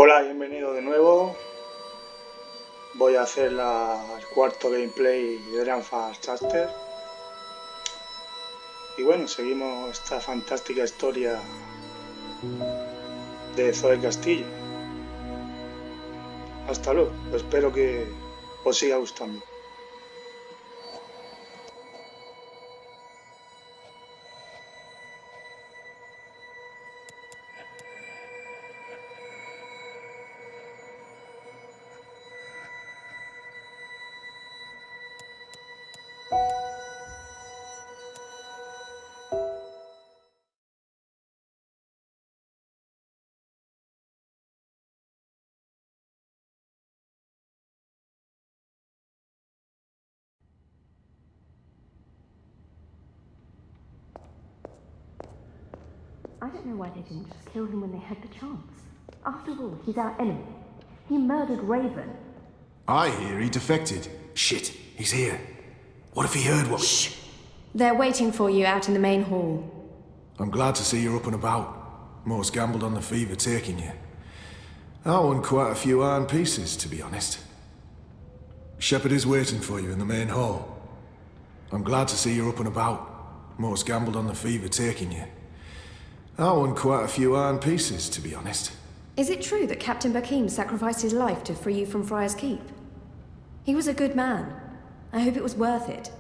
Hola, bienvenido de nuevo. Voy a hacer el cuarto gameplay de Dreamfall Parte. Y bueno, seguimos esta fantástica historia de Zoe Castillo. Hasta luego, espero que os siga gustando. I don't know why they didn't just kill him when they had the chance. After all, he's our enemy. He murdered Raven. I hear he defected. Shit, he's here. What if he heard what— Shh! They're waiting for you out in the main hall. I'm glad to see you're up and about. Most gambled on the fever taking you. I won quite a few iron pieces, to be honest. Shepard is waiting for you in the main hall. I'm glad to see you're up and about. Most gambled on the fever taking you. I won quite a few iron pieces, to be honest. Is it true that Captain Bakim sacrificed his life to free you from Friar's Keep? He was a good man. I hope it was worth it.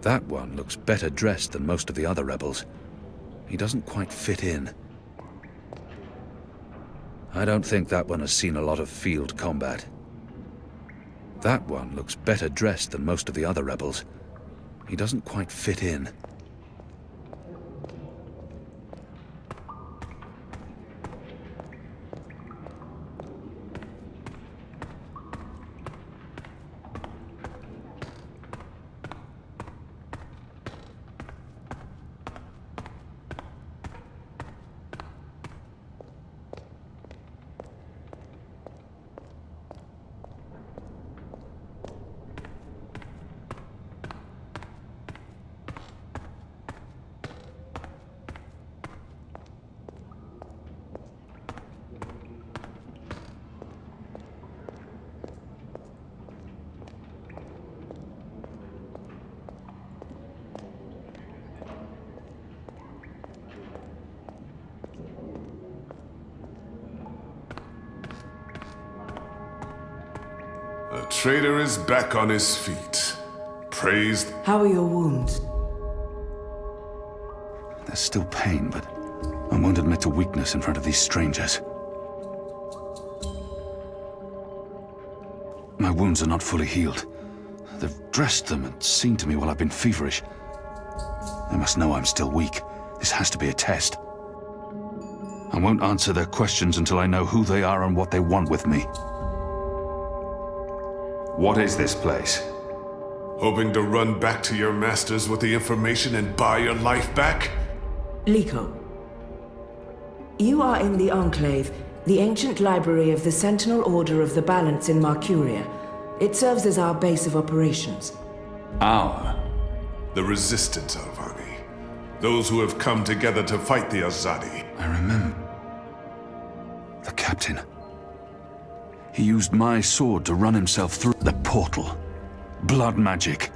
That one looks better dressed than most of the other rebels. He doesn't quite fit in. I don't think that one has seen a lot of field combat. That one looks better dressed than most of the other rebels. He doesn't quite fit in. The traitor is back on his feet. Praised. How are your wounds? There's still pain, but I won't admit to weakness in front of these strangers. My wounds are not fully healed. They've dressed them and seen to me while I've been feverish. They must know I'm still weak. This has to be a test. I won't answer their questions until I know who they are and what they want with me. What is this place? Hoping to run back to your masters with the information and buy your life back? Liko, you are in the Enclave, the ancient library of the Sentinel Order of the Balance in Marcuria. It serves as our base of operations. Our? The Resistance, Alvani. Those who have come together to fight the Azadi. I remember. The captain. He used my sword to run himself through the portal. Blood magic.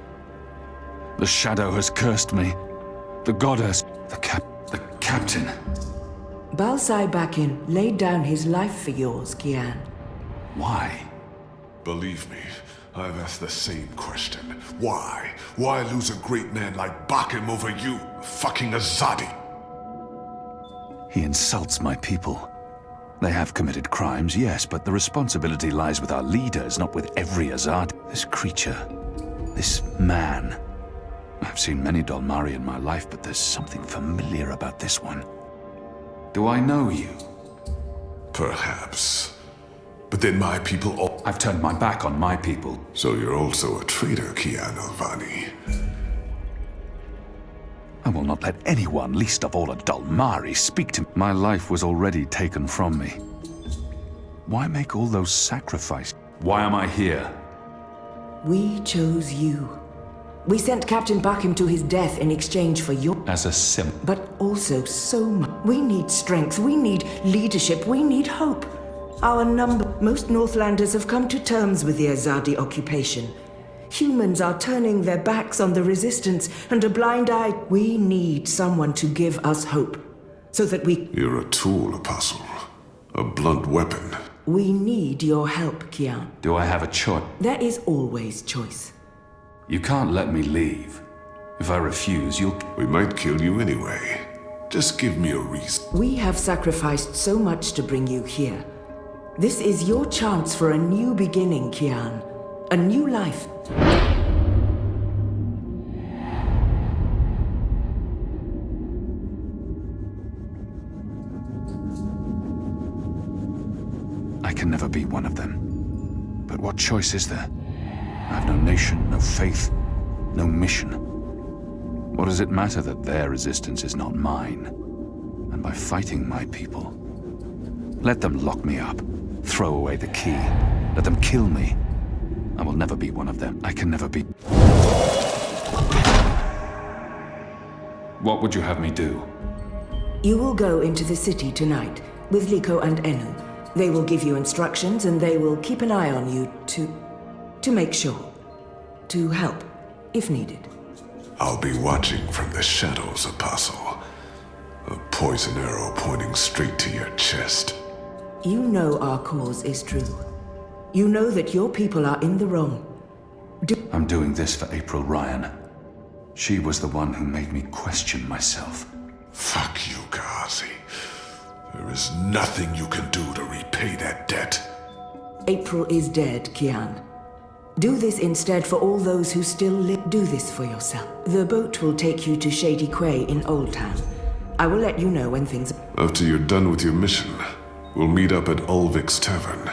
The shadow has cursed me. The goddess. The captain. Balsai Bakin laid down his life for yours, Kian. Why? Believe me, I've asked the same question. Why? Why lose a great man like Bakim over you, fucking Azadi? He insults my people. They have committed crimes, yes, but the responsibility lies with our leaders, not with every Azadi. This creature, this man. I've seen many Dolmari in my life, but there's something familiar about this one. Do I know you? Perhaps. But then my people all... I've turned my back on my people. So you're also a traitor, Kian Alvani. I will not let anyone, least of all a Dolmari, speak to me. My life was already taken from me. Why make all those sacrifices? Why am I here? We chose you. We sent Captain Bakim to his death in exchange for your... As a sim. But also so much. We need strength, we need leadership, we need hope. Most Northlanders have come to terms with the Azadi occupation. Humans are turning their backs on the Resistance and a blind eye. We need someone to give us hope, so that we... You're a tool, Apostle. A blunt weapon. We need your help, Kian. Do I have a choice? There is always choice. You can't let me leave. If I refuse, you'll... We might kill you anyway. Just give me a reason. We have sacrificed so much to bring you here. This is your chance for a new beginning, Kian. A new life. I can never be one of them. But what choice is there? I have no nation, no faith, no mission. What does it matter that their resistance is not mine? And by fighting my people, let them lock me up, throw away the key, let them kill me. I will never be one of them. I can never be... What would you have me do? You will go into the city tonight with Liko and Enu. They will give you instructions and they will keep an eye on you to make sure. To help, if needed. I'll be watching from the shadows, Apostle. A poison arrow pointing straight to your chest. You know our cause is true. You know that your people are in the wrong. I'm doing this for April Ryan. She was the one who made me question myself. Fuck you, Ghazi. There is nothing you can do to repay that debt. April is dead, Kian. Do this instead for all those who still live. Do this for yourself. The boat will take you to Shady Quay in Old Town. I will let you know when things... After you're done with your mission, we'll meet up at Ulvik's Tavern.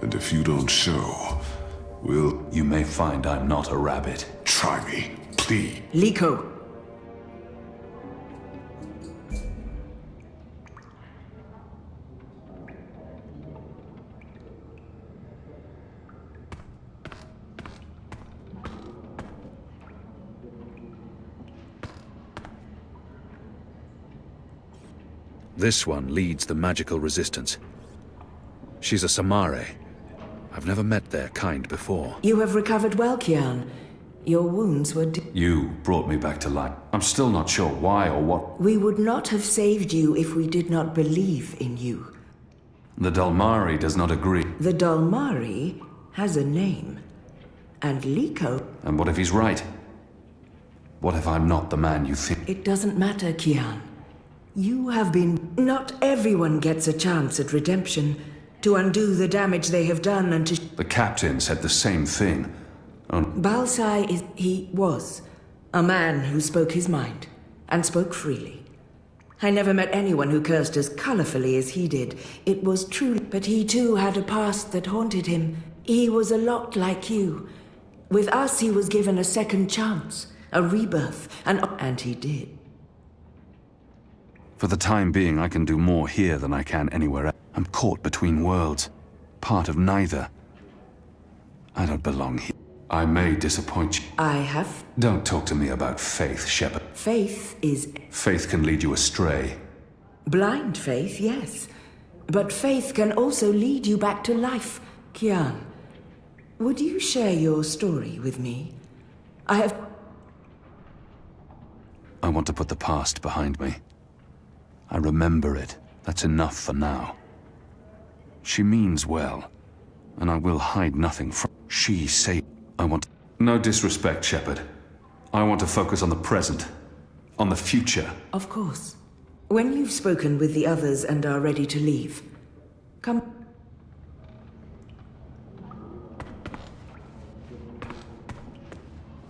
And if you don't show, we'll... You may find I'm not a rabbit. Try me, please. Liko! This one leads the magical resistance. She's a Samare. I've never met their kind before. You have recovered well, Kian. Your wounds were... You brought me back to life. I'm still not sure why or what... We would not have saved you if we did not believe in you. The Dalmari does not agree. The Dalmari has a name. And Liko... And what if he's right? What if I'm not the man you think? It doesn't matter, Kian. You have been... Not everyone gets a chance at redemption. To undo the damage they have done and to... The captain said the same thing. Balsai he was a man who spoke his mind, and spoke freely. I never met anyone who cursed as colorfully as he did. It was true, but he too had a past that haunted him. He was a lot like you. With us, he was given a second chance, a rebirth, and he did. For the time being, I can do more here than I can anywhere else. I'm caught between worlds, part of neither. I don't belong here. I may disappoint you. I have. Don't talk to me about faith, Shepard. Faith is Faith can lead you astray. blind faith, yes. But faith can also lead you back to life. Kian, would you share your story with me? I want to put the past behind me. I remember it. That's enough for now. She means well, and I will hide nothing from... She saved... I want... No disrespect, Shepard. I want to focus on the present, on the future. Of course. When you've spoken with the others and are ready to leave, come...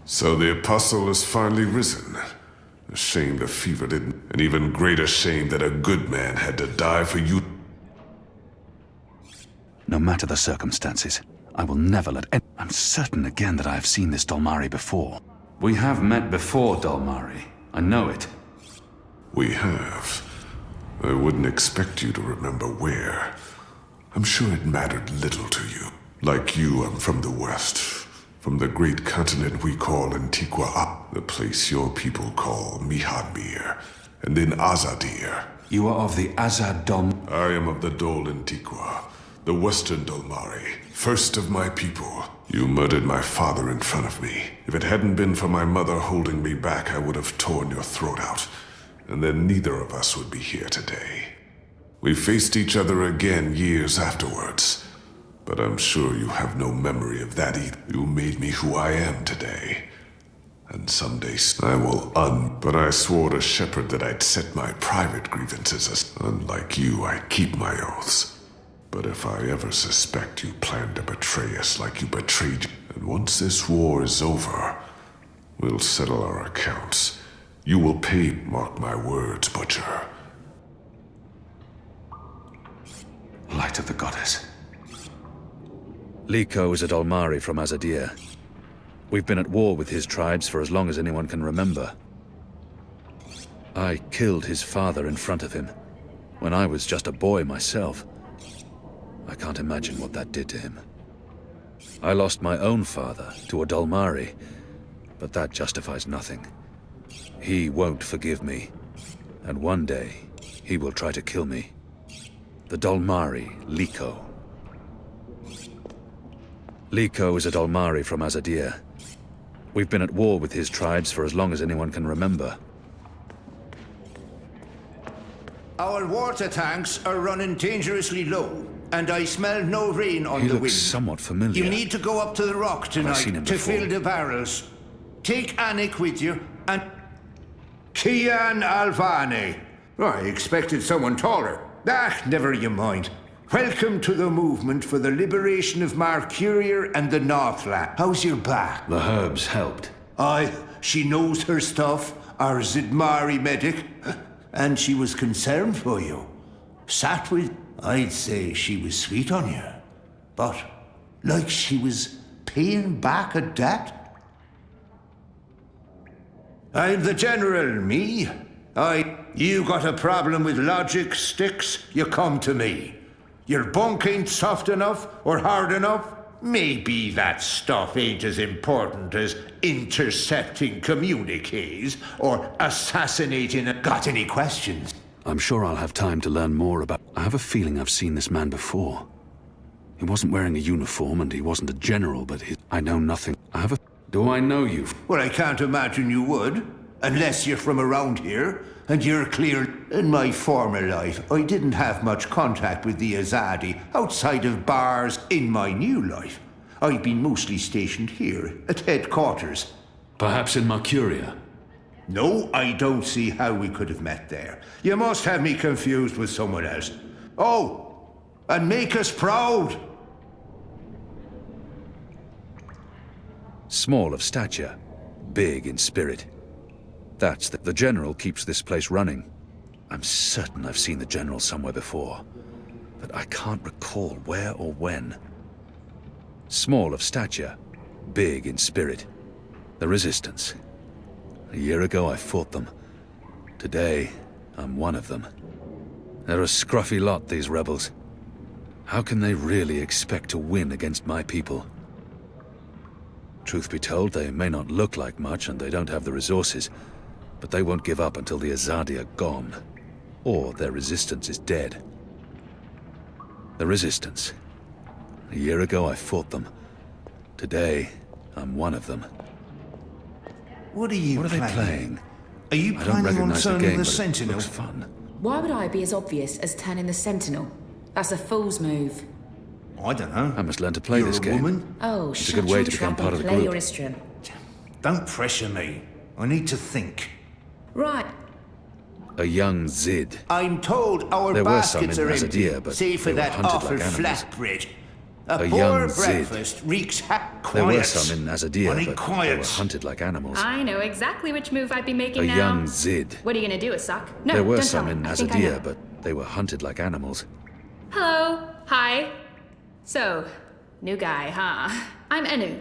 So the Apostle has finally risen. A shame the fever didn't. An even greater shame that a good man had to die for you. No matter the circumstances, I will never let any... I'm certain again that I have seen this Dolmari before. We have met before, Dolmari. I know it. We have. I wouldn't expect you to remember where. I'm sure it mattered little to you. Like you, I'm from the West. From the great continent we call Antigua, the place your people call Mihadmir, and then Azadir. You are of the Azad Dol... I am of the Dol Antigua, the Western Dolmari, first of my people. You murdered my father in front of me. If it hadn't been for my mother holding me back, I would have torn your throat out, and then neither of us would be here today. We faced each other again years afterwards. But I'm sure you have no memory of that either. You made me who I am today. And someday I will But I swore to Shepard that I'd set my private grievances as... Unlike you, I keep my oaths. But if I ever suspect you plan to betray us like you betrayed... And once this war is over, we'll settle our accounts. You will pay, mark my words, Butcher. Light of the Goddess. Liko is a Dolmari from Azadir. We've been at war with his tribes for as long as anyone can remember. I killed his father in front of him, when I was just a boy myself. I can't imagine what that did to him. I lost my own father to a Dolmari, but that justifies nothing. He won't forgive me, and one day he will try to kill me. The Dolmari, Liko. Liko is a Dolmari from Azadir. We've been at war with his tribes for as long as anyone can remember. Our water tanks are running dangerously low, and I smell no rain on He the looks wind. somewhat familiar. You need to go up to the rock I tonight seen him to before? fill the barrels. Take Anik with you, and... Kian Alvane. I expected someone taller. Never you mind. Welcome to the movement for the liberation of Marcuria and the Northland. How's your back? The herbs helped. Aye, she knows her stuff, our Zidmari medic, and she was concerned for you. Sat with... I'd say she was sweet on you, but like she was paying back a debt. I'm the general, me. You got a problem with logic, Sticks, you come to me. Your bunk ain't soft enough or hard enough? Maybe that stuff ain't as important as intercepting communiques or assassinating... Got any questions? I'm sure I'll have time to learn more about... I have a feeling I've seen this man before. He wasn't wearing a uniform and he wasn't a general, but I know nothing. Do I know you? Well, I can't imagine you would, unless you're from around here, and you're clear. In my former life, I didn't have much contact with the Azadi outside of bars. In my new life, I've been mostly stationed here, at headquarters. Perhaps in Marcuria? No, I don't see how we could have met there. You must have me confused with someone else. Oh, and make us proud! Small of stature, big in spirit. That's the general keeps this place running. I'm certain I've seen the General somewhere before, but I can't recall where or when. Small of stature, big in spirit. The Resistance. A year ago I fought them. Today, I'm one of them. They're a scruffy lot, these rebels. How can they really expect to win against my people? Truth be told, they may not look like much and they don't have the resources, but they won't give up until the Azadi are gone, or their resistance is dead. The Resistance. A year ago I fought them. Today, I'm one of them. What are you What are they playing? Are you I don't planning on recognize the turning game, the but it Sentinel? looks fun. Why would I be as obvious as turning the Sentinel? That's a fool's move. I don't know. I must learn to play You're this a game. woman? Oh, It's a shut good way your to become trap part and of the play group. your instrument. Don't pressure me. I need to think. Right. A young Zid. I'm told our There were some baskets in are empty, Azadir, but save for they were that hunted awful like animals. flatbread. A A young poor Zid. breakfast reeks quiet. There were some in Azadir, I need but they were quiet. hunted like animals. I know exactly which move I'd be making A now. young Zid. What are you gonna do, Asak? No, There were don't some tell in me. I think I know. Azadir, but they were hunted like animals. Hello. Hi. So, new guy, huh? I'm Enu.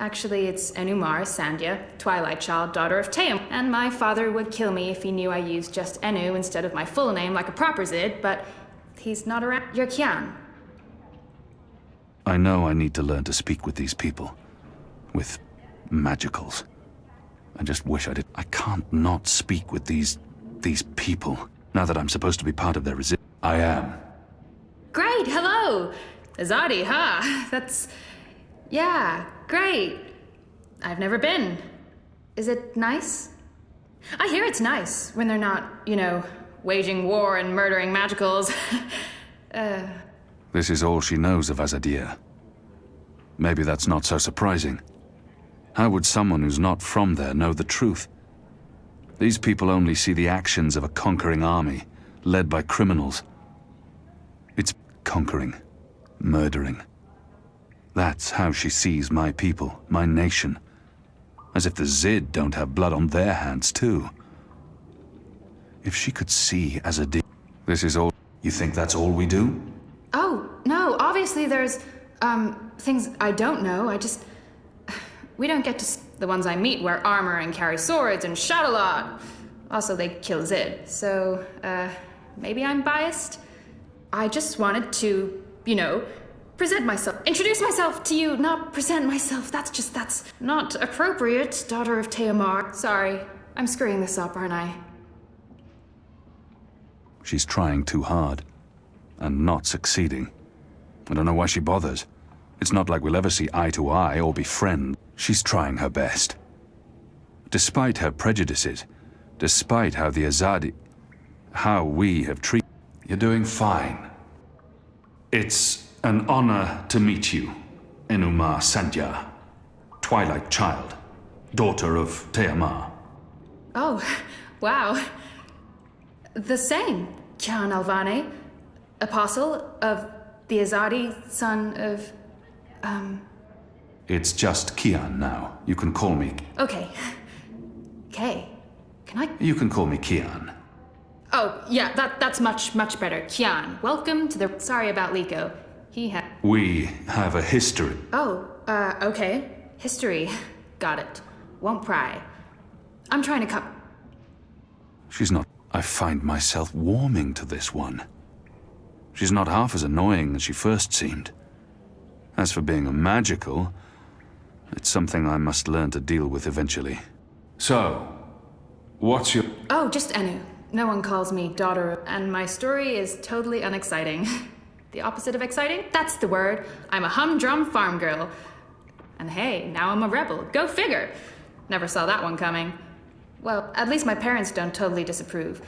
Actually, it's Enumar Sandhya, Twilight Child, daughter of Teum. And my father would kill me if he knew I used just Enu instead of my full name like a proper Zid, but he's not around. You're Kian. I know I need to learn to speak with these people. With magicals. I just wish I did. I can't not speak with these people. Now that I'm supposed to be part of their resistance. I am. Great, hello! Azadi, huh? That's... yeah, great. I've never been. Is it nice? I hear it's nice when they're not, you know, waging war and murdering magicals. This is all she knows of Azadir. Maybe that's not so surprising. How would someone who's not from there know the truth? These people only see the actions of a conquering army, led by criminals. It's conquering, murdering. That's how she sees my people, my nation. As if the Zid don't have blood on their hands, too. If she could see Azadir... This is all... You think that's all we do? Oh, no, obviously there's, things I don't know. I just... we don't get to... The ones I meet wear armor and carry swords and shout a lot. Also, they kill Zid, so, maybe I'm biased? I just wanted to, you know, present myself. Introduce myself to you, not present myself. That's not appropriate, daughter of Teomar. Sorry, I'm screwing this up, aren't I? She's trying too hard. And not succeeding. I don't know why she bothers. It's not like we'll ever see eye to eye or be friends. She's trying her best. Despite her prejudices, despite how the Azadi... how we have treated... You're doing fine. It's an honor to meet you, Enumar Sandhya, Twilight Child, daughter of Teomar. Oh, wow. The same, Kian Alvane, apostle of the Azadi, son of, It's just Kian now. You can call me... Okay. Okay. Can I... You can call me Kian. Oh, yeah, that's much better. Kian, welcome to the... Sorry about Liko. He had... We have a history. Oh, okay. History. Got it. Won't pry. I'm trying to cut... She's not... I find myself warming to this one. She's not half as annoying as she first seemed. As for being a magical, it's something I must learn to deal with eventually. So, what's your... Oh, just Enu. No one calls me daughter, and my story is totally unexciting. The opposite of exciting? That's the word. I'm a humdrum farm girl. And hey, now I'm a rebel. Go figure. Never saw that one coming. Well, at least my parents don't totally disapprove.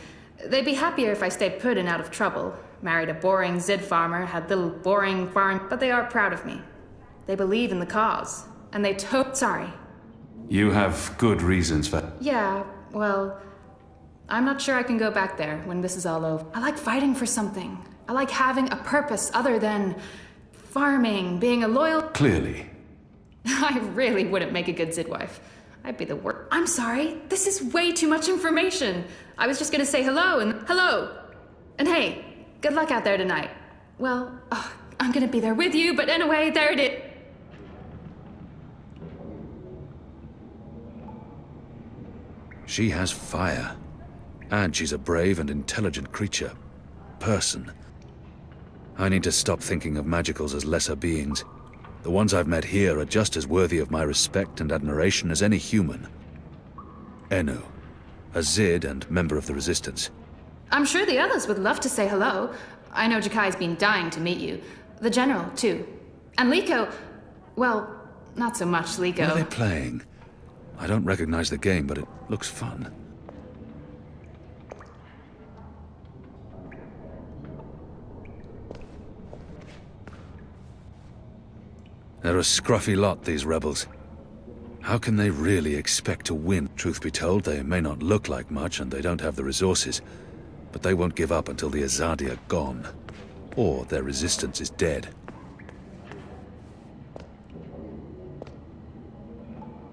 They'd be happier if I stayed put and out of trouble. Married a boring Zid farmer, had little boring farm, but they are proud of me. They believe in the cause, and they sorry. You have good reasons for... Yeah, well, I'm not sure I can go back there when this is all over. I like fighting for something. I like having a purpose other than farming, being a loyal... Clearly. I really wouldn't make a good Zid wife. I'd be the worst. I'm sorry, this is way too much information. I was just gonna say hello and hello. And hey, good luck out there tonight. Well, I'm gonna be there with you, but anyway, there it is. She has fire. And she's a brave and intelligent creature. Person. I need to stop thinking of magicals as lesser beings. The ones I've met here are just as worthy of my respect and admiration as any human. Enu, a Zid and member of the Resistance. I'm sure the others would love to say hello. I know Jakai's been dying to meet you. The General, too. And Liko... well, not so much Liko. What are they playing? I don't recognize the game, but it looks fun. They're a scruffy lot, these rebels. How can they really expect to win? Truth be told, they may not look like much and they don't have the resources, but they won't give up until the Azadi are gone, or their resistance is dead.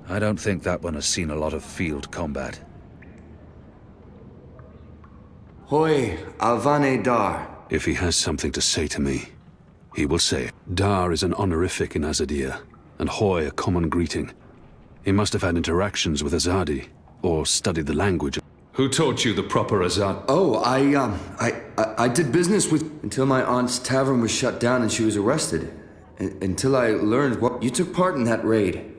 I don't think that one has seen a lot of field combat. Hoi, Alvane Dar. If he has something to say to me, he will say it. Dar is an honorific in Azadir, and Hoi a common greeting. He must have had interactions with Azadi, or studied the language. Who taught you the proper Azad? Oh, I did business with until my aunt's tavern was shut down and she was arrested. Until I learned what you took part in that raid.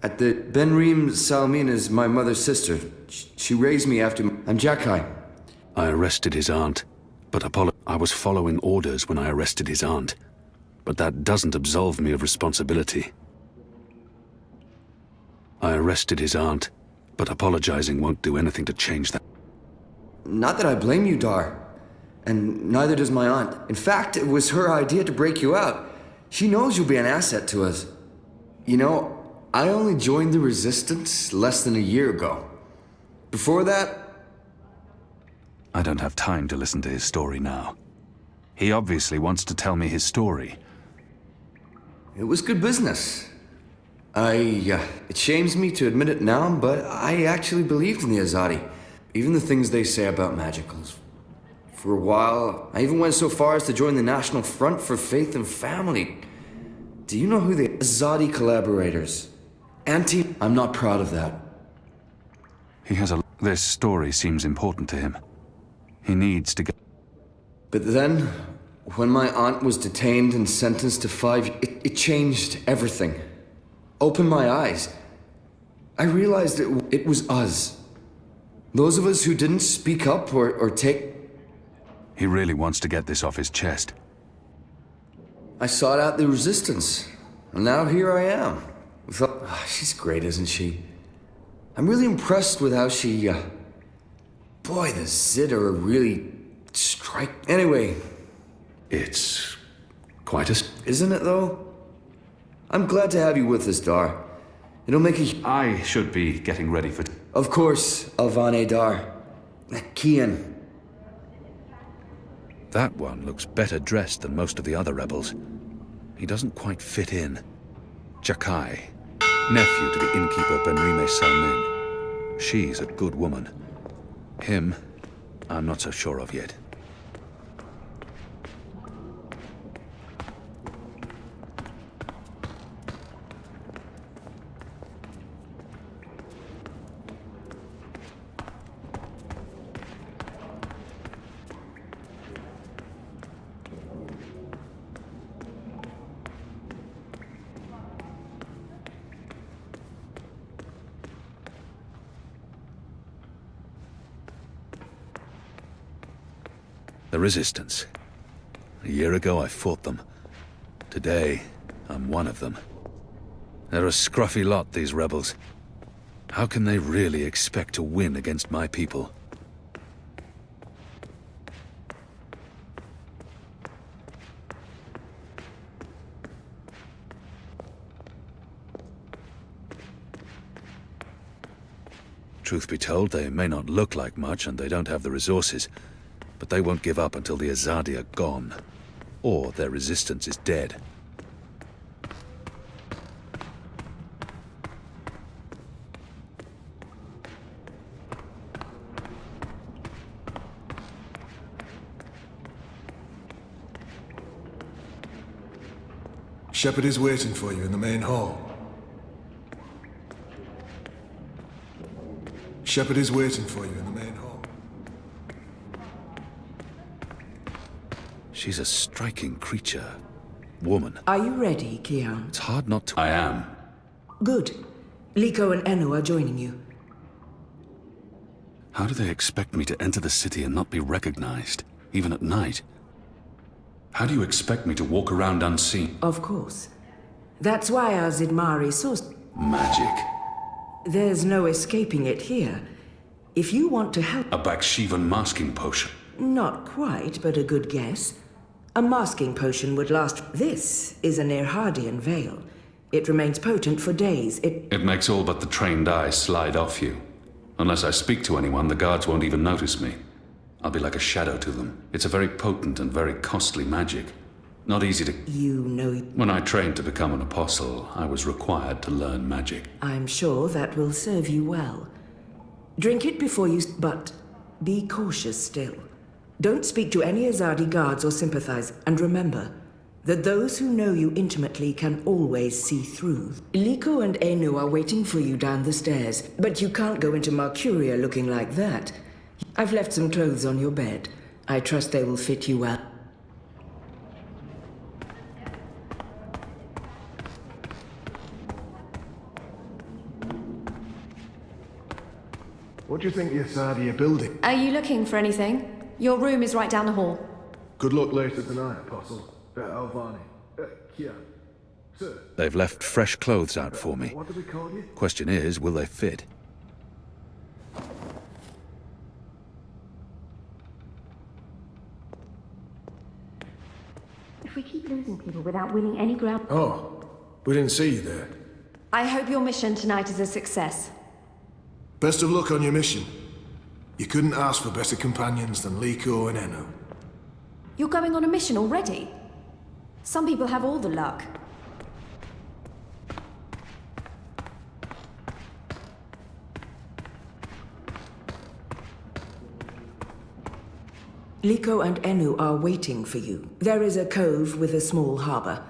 At the Benrim Salmin is my mother's sister. She raised me after. I'm Jakai. I arrested his aunt, but I was following orders when I arrested his aunt. But that doesn't absolve me of responsibility. I arrested his aunt, but apologizing won't do anything to change that. Not that I blame you, Dar. And neither does my aunt. In fact, it was her idea to break you out. She knows you'll be an asset to us. You know, I only joined the Resistance less than a year ago. Before that... I don't have time to listen to his story now. He obviously wants to tell me his story. It was good business. It shames me to admit it now, but I actually believed in the Azadi. Even the things they say about magicals. For a while, I even went so far as to join the National Front for Faith and Family. Do you know who the Azadi collaborators? I'm not proud of that. He has a... This story seems important to him. He needs to get... But then, when my aunt was detained and sentenced to 5, it changed everything. Opened my eyes. I realized it was us. Those of us who didn't speak up or take... He really wants to get this off his chest. I sought out the Resistance, and now here I am. She's great, isn't she? I'm really impressed with how she, Boy, the Zid are a really Anyway. It's quite a... Isn't it, though? I'm glad to have you with us, Dar. It'll make a... I should be getting ready for... Of course, Alvane Dar. Kian. That one looks better dressed than most of the other rebels. He doesn't quite fit in. Jakai, nephew to the innkeeper Benrime Salmin. She's a good woman. Him, I'm not so sure of yet. The Resistance. A year ago, I fought them. Today, I'm one of them. They're a scruffy lot, these rebels. How can they really expect to win against my people? Truth be told, they may not look like much and they don't have the resources, but they won't give up until the Azadi are gone, or their resistance is dead. Shepard is waiting for you in the main hall. Shepard is waiting for you in the main hall. She's a striking creature. Woman. Are you ready, Kian? It's hard not to. I am. Good. Liko and Enu are joining you. How do they expect me to enter the city and not be recognized, even at night? How do you expect me to walk around unseen? Of course. That's why our Zidmari source... Magic. There's no escaping it here. If you want to help... A Bakshivan masking potion. Not quite, but a good guess. A masking potion would last... This is an Irhadian veil. It remains potent for days. It makes all but the trained eyes slide off you. Unless I speak to anyone, the guards won't even notice me. I'll be like a shadow to them. It's a very potent and very costly magic. Not easy to... You know... When I trained to become an apostle, I was required to learn magic. I'm sure that will serve you well. Drink it before you... But be cautious still. Don't speak to any Azadi guards or sympathize. And remember that those who know you intimately can always see through. Liko and Enu are waiting for you down the stairs, but you can't go into Mercuria looking like that. I've left some clothes on your bed. I trust they will fit you well. What do you think the Asadi are building? Are you looking for anything? Your room is right down the hall. Good luck later tonight, Apostle. Alvani. Kian. Sir. They've left fresh clothes out for me. What do we call you? Question is, will they fit? If we keep losing people without winning any ground... Oh, we didn't see you there. I hope your mission tonight is a success. Best of luck on your mission. You couldn't ask for better companions than Liko and Enu. You're going on a mission already? Some people have all the luck. Liko and Enu are waiting for you. There is a cove with a small harbor.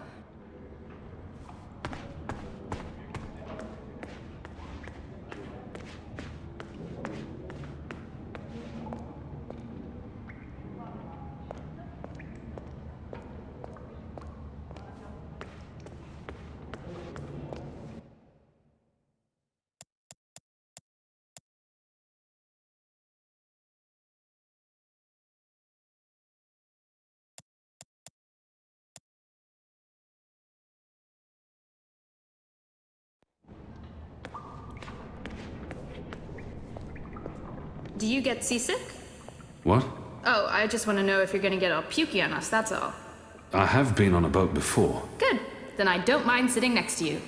Do you get seasick? What? Oh, I just want to know if you're gonna get all pukey on us, that's all. I have been on a boat before. Good. Then I don't mind sitting next to you.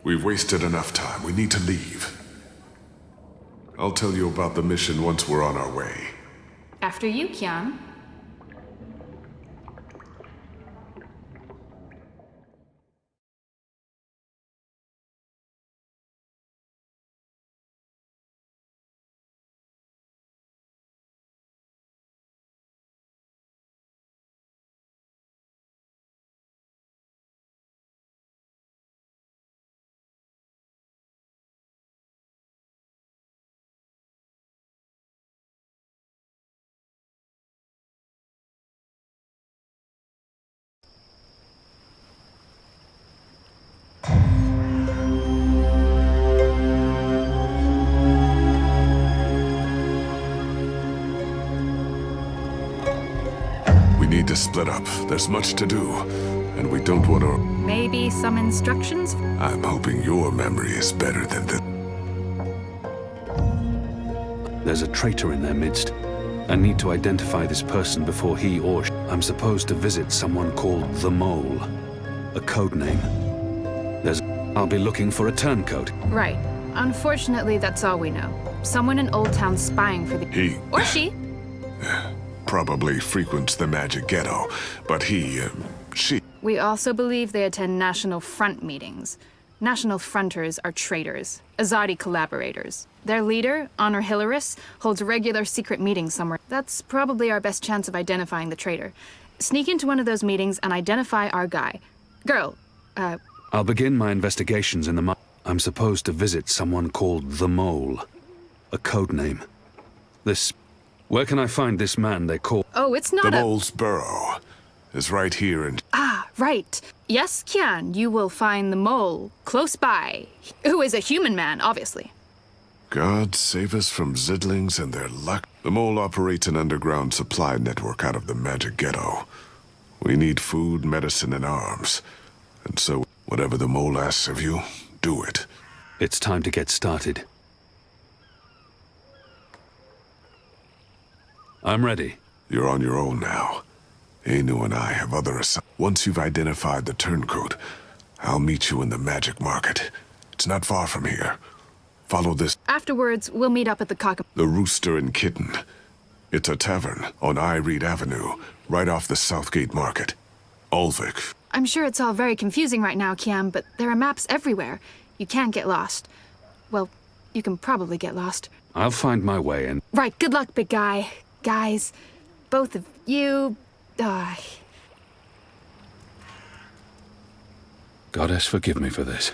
We've wasted enough time. We need to leave. I'll tell you about the mission once we're on our way. After you, Kian. We need to split up. There's much to do, and we don't want to... Maybe some instructions? I'm hoping your memory is better than the... There's a traitor in their midst. I need to identify this person before he or I'm supposed to visit someone called the Mole. A code name. I'll be looking for a turncoat. Right. Unfortunately, that's all we know. Someone in Old Town spying for the... He... Or she. probably frequents the Magic Ghetto, but she... We also believe they attend National Front meetings. National Fronters are traitors, Azadi collaborators. Their leader, Honor Hilaris, holds regular secret meetings somewhere. That's probably our best chance of identifying the traitor. Sneak into one of those meetings and identify our guy. Girl, I'll begin my investigations in the I'm supposed to visit someone called the Mole. A code name. Where can I find this man they call... Oh, it's not The Mole's burrow is right here in... Ah, right. Yes, Kian, you will find the Mole close by, who is a human man, obviously. God save us from Zidlings and their luck. The Mole operates an underground supply network out of the Magic Ghetto. We need food, medicine, and arms. And so, whatever the Mole asks of you, do it. It's time to get started. I'm ready. You're on your own now. Anu and I have other Once you've identified the turncoat, I'll meet you in the Magic Market. It's not far from here. Follow this. Afterwards, we'll meet up at the cock... The Rooster and Kitten. It's a tavern on I Reed Avenue, right off the Southgate Market. Ulvik. I'm sure it's all very confusing right now, Kian, but there are maps everywhere. You can't get lost. Well, you can probably get lost. I'll find my way and... Right, good luck, big guy. Guys, both of you... Goddess, forgive me for this.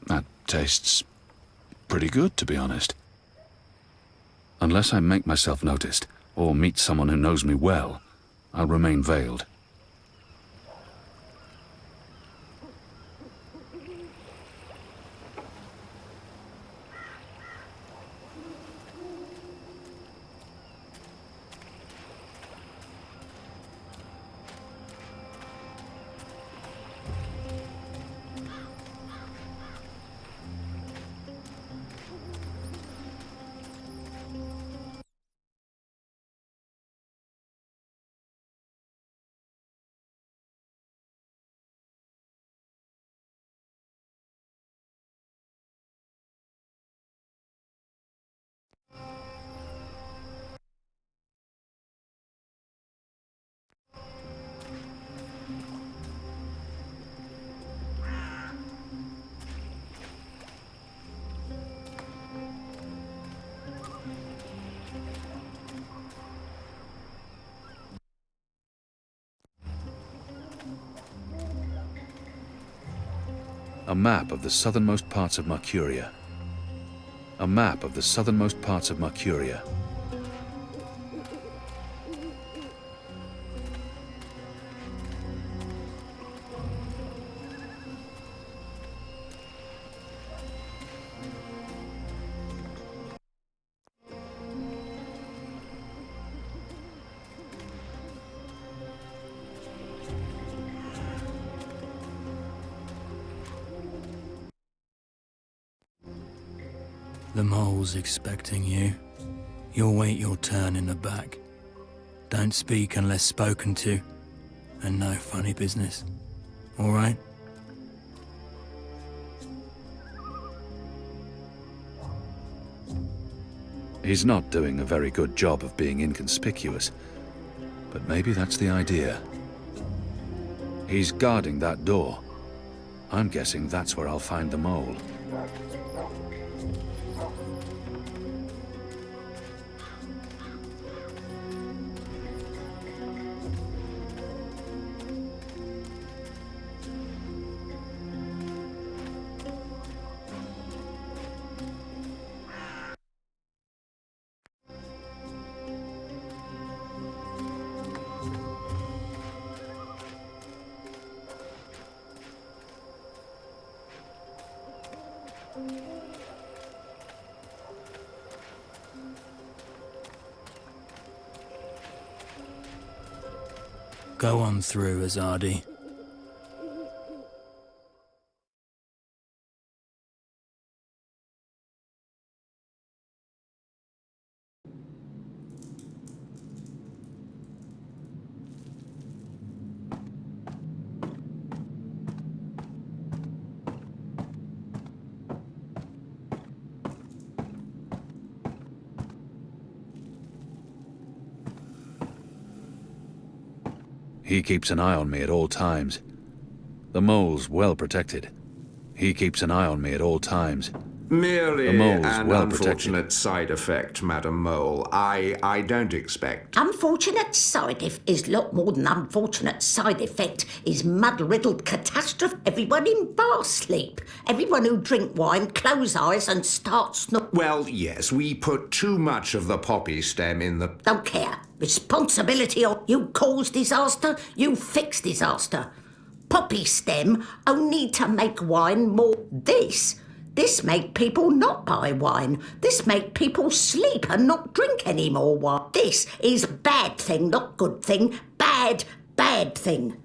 That tastes pretty good, to be honest. Unless I make myself noticed, or meet someone who knows me well, I'll remain veiled. A map of the southernmost parts of Mercuria. A map of the southernmost parts of Mercuria. The Mole's expecting you. You'll wait your turn in the back. Don't speak unless spoken to. And no funny business. All right? He's not doing a very good job of being inconspicuous. But maybe that's the idea. He's guarding that door. I'm guessing that's where I'll find the Mole. Go on through, Azadi. He keeps an eye on me at all times. The Mole's well protected. He keeps an eye on me at all times. Merely The mole's an well unfortunate side effect, Madam Mole. I don't expect. Unfortunate side effect is lot more than unfortunate side effect is mud-riddled catastrophe. Everyone in bar sleep. Everyone who drink wine close eyes and start snort. Well, yes, we put too much of the poppy stem in the... Don't care. Responsibility of you cause disaster, you fix disaster. Poppy stem only to make wine more. This make people not buy wine. This make people sleep and not drink any more wine. This is bad thing, not good thing. Bad thing.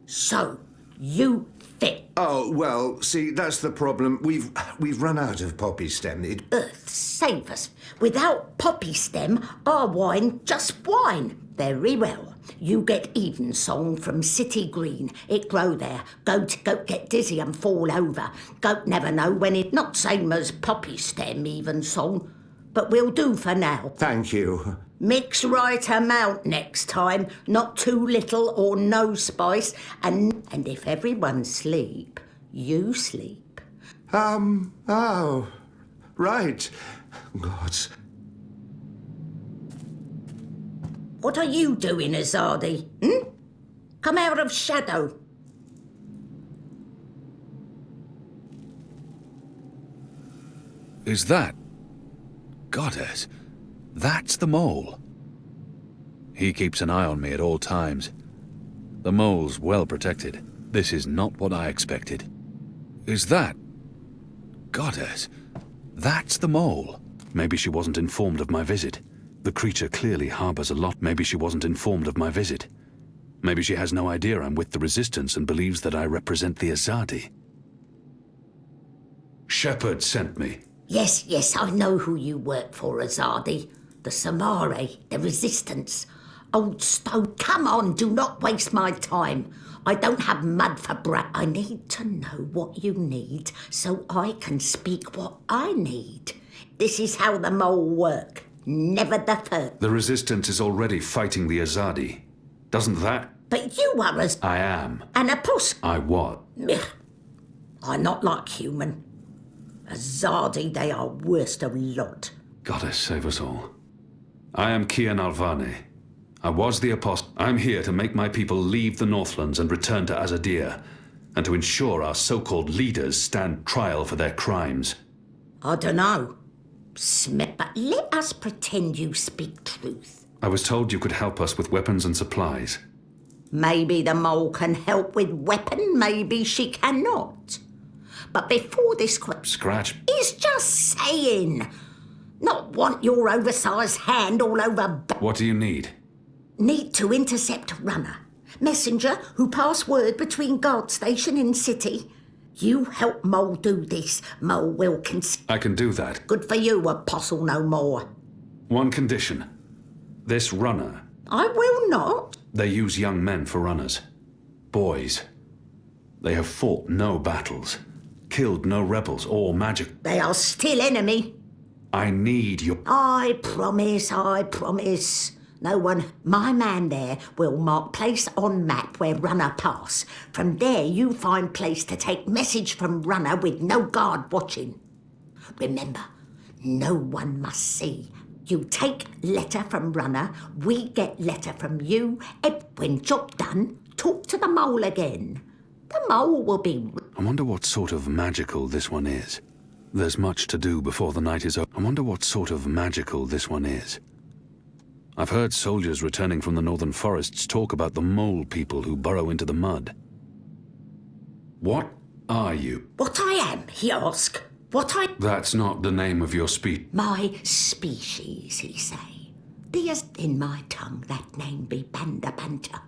So, you fit. Oh, well, see, that's the problem. We've run out of poppy stem. Earth save us. Without poppy stem, our wine just wine. Very well. You get Evensong from City Green. It grow there. Goat get dizzy and fall over. Goat never know when it... Not same as poppy stem Evensong, but we'll do for now. Thank you. Mix right amount next time. Not too little or no spice. And if everyone sleep, you sleep. Oh, right. God. What are you doing, Azadi? Come out of shadow. Is that... Goddess, that's the mole. He keeps an eye on me at all times. The mole's well protected. This is not what I expected. Is that... Goddess, that's the mole. Maybe she wasn't informed of my visit. The creature clearly harbors a lot. Maybe she wasn't informed of my visit. Maybe she has no idea I'm with the Resistance and believes that I represent the Azadi. Shepard sent me. Yes, I know who you work for, Azadi. The Samare, the Resistance. Old stone, come on, do not waste my time. I don't have mud for I need to know what you need so I can speak what I need. This is how the mole work. Never the first. The Resistance is already fighting the Azadi. Doesn't that... But you are I am. And a puss. I what? I'm not like human. Azadi, they are worst of lot. Goddess save us all. I am Kian Alvane. I was the apostle. I'm here to make my people leave the Northlands and return to Azadir, and to ensure our so-called leaders stand trial for their crimes. I dunno. Smith, but let us pretend you speak truth. I was told you could help us with weapons and supplies. Maybe the mole can help with weapon, maybe she cannot. But before this Scratch. He's just saying. Not want your oversized hand all over... What do you need? Need to intercept Runner. Messenger who pass word between guard station and city. You help Mole do this. Mole will I can do that. Good for you, Apostle no more. One condition. This Runner. I will not. They use young men for runners. Boys. They have fought no battles. Killed no rebels or magic. They are still enemy. I need your... I promise. No one... My man there will mark place on map where Runner pass. From there you find place to take message from Runner with no guard watching. Remember, no one must see. You take letter from Runner, we get letter from you. When job done, talk to the mole again. The mole will be... I wonder what sort of magical this one is. There's much to do before the night is over. I wonder what sort of magical this one is. I've heard soldiers returning from the northern forests talk about the mole people who burrow into the mud. What are you? What I am, he asked. What I... That's not the name of your species. My species, he say. There's in my tongue that name be Banda Banta.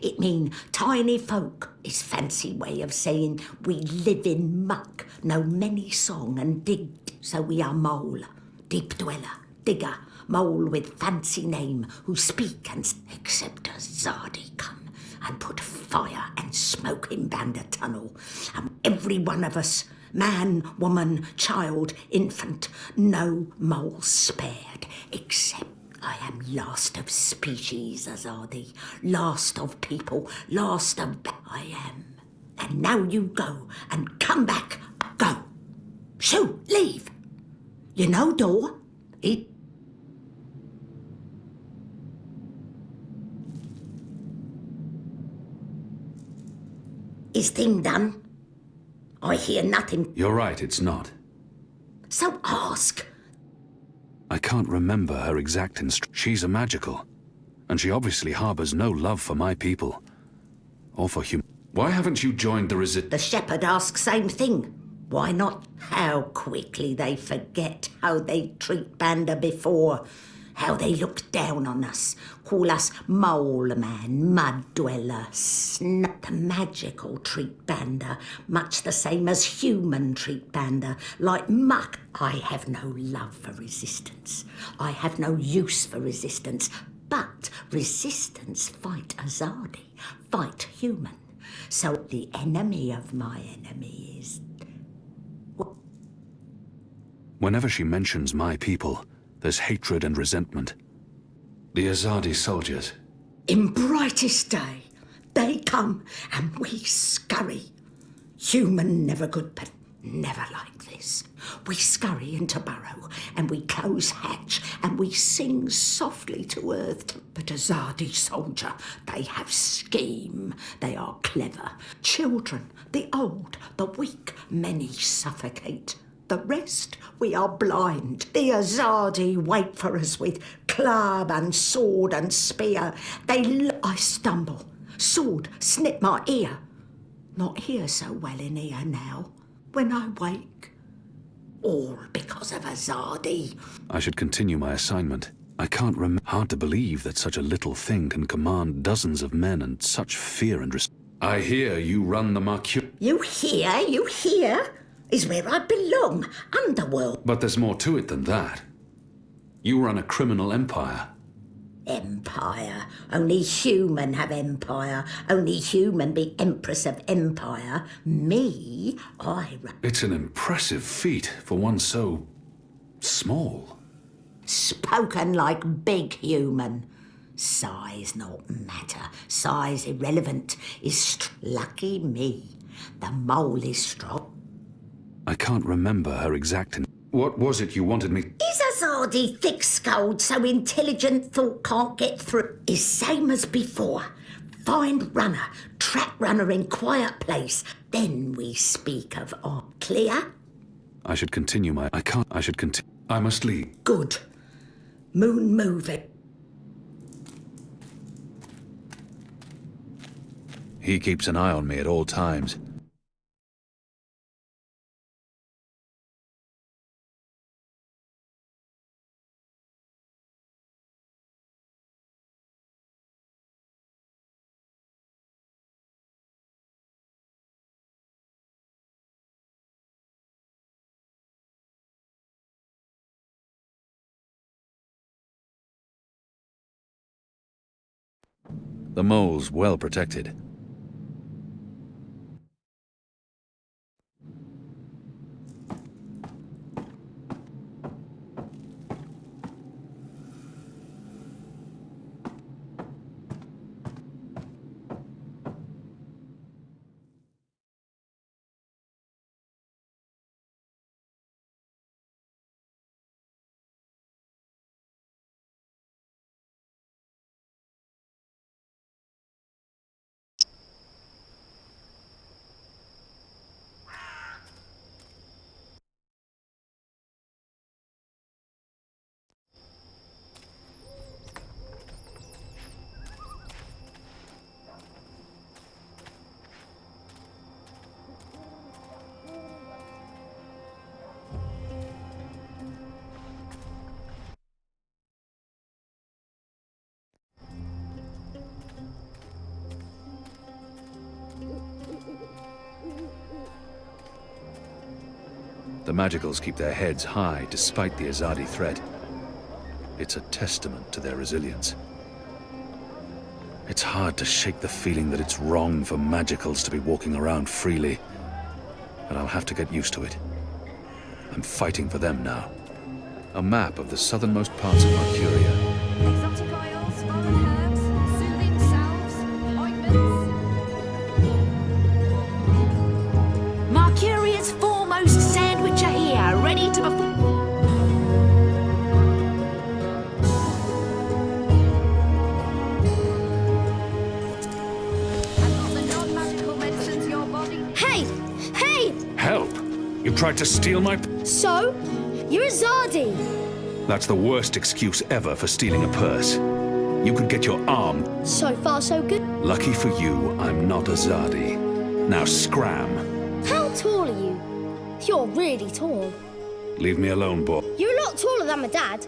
It mean tiny folk, is fancy way of saying we live in muck, know many song and dig, so we are mole, deep dweller, digger, mole with fancy name, who speak and except a Zadi come and put fire and smoke in Banda tunnel, and every one of us, man, woman, child, infant, no mole spared, except I am last of species, Azadi, last of people, last of... I am. And now you go, and come back, go. Shoo, leave. You know door. Is thing done? I hear nothing. You're right, it's not. So ask. I can't remember her exact She's a magical, and she obviously harbors no love for my people. Or for Why haven't you joined the The shepherd asks same thing. Why not? How quickly they forget how they treat Banda before. How they looked down on us, call us mole man, mud dweller, the magical treat Banda, much the same as human treat Banda, like muck. I have no love for resistance. I have no use for resistance, but resistance fight Azadi, fight human. So the enemy of my enemy is... Whenever she mentions my people, there's hatred and resentment. The Azadi soldiers. In brightest day, they come and we scurry. Human never good, but never like this. We scurry into burrow and we close hatch and we sing softly to earth. But Azadi soldier, they have scheme. They are clever. Children, the old, the weak, many suffocate. The rest, we are blind. The Azadi wait for us with club and sword and spear. I stumble. Sword snip my ear. Not hear so well in here now. When I wake, all because of Azadi. I should continue my assignment. I can't Hard to believe that such a little thing can command dozens of men and such fear and I hear you run the Mercure. You hear? Is where I belong, underworld. But there's more to it than that. You run a criminal empire. Empire. Only human have empire. Only human be empress of empire. Me, I run... It's an impressive feat for one so... small. Spoken like big human. Size not matter. Size irrelevant. Lucky me. The mole is strong. I can't remember her exact... What was it you wanted me... Is Azadi thick-skulled so intelligent thought can't get through? Is same as before. Find runner, trap runner in quiet place. Then we speak of clear? I should continue my... I can't... I should continue... I must leave. Good. Moon moving. He keeps an eye on me at all times. The mole's well protected. The Magicals keep their heads high despite the Azadi threat. It's a testament to their resilience. It's hard to shake the feeling that it's wrong for Magicals to be walking around freely, but I'll have to get used to it. I'm fighting for them now. A map of the southernmost parts of Mercuria. Exotic oils, foreign herbs, soothing salves, ointments. Mercuria's foremost sandwicher here. Help? You tried to steal my... So? You're a Zardi. That's the worst excuse ever for stealing a purse. You could get your arm... So far, so good. Lucky for you, I'm not a Zardi. Now scram. How tall are you? You're really tall. Leave me alone, boy. You're a lot taller than my dad.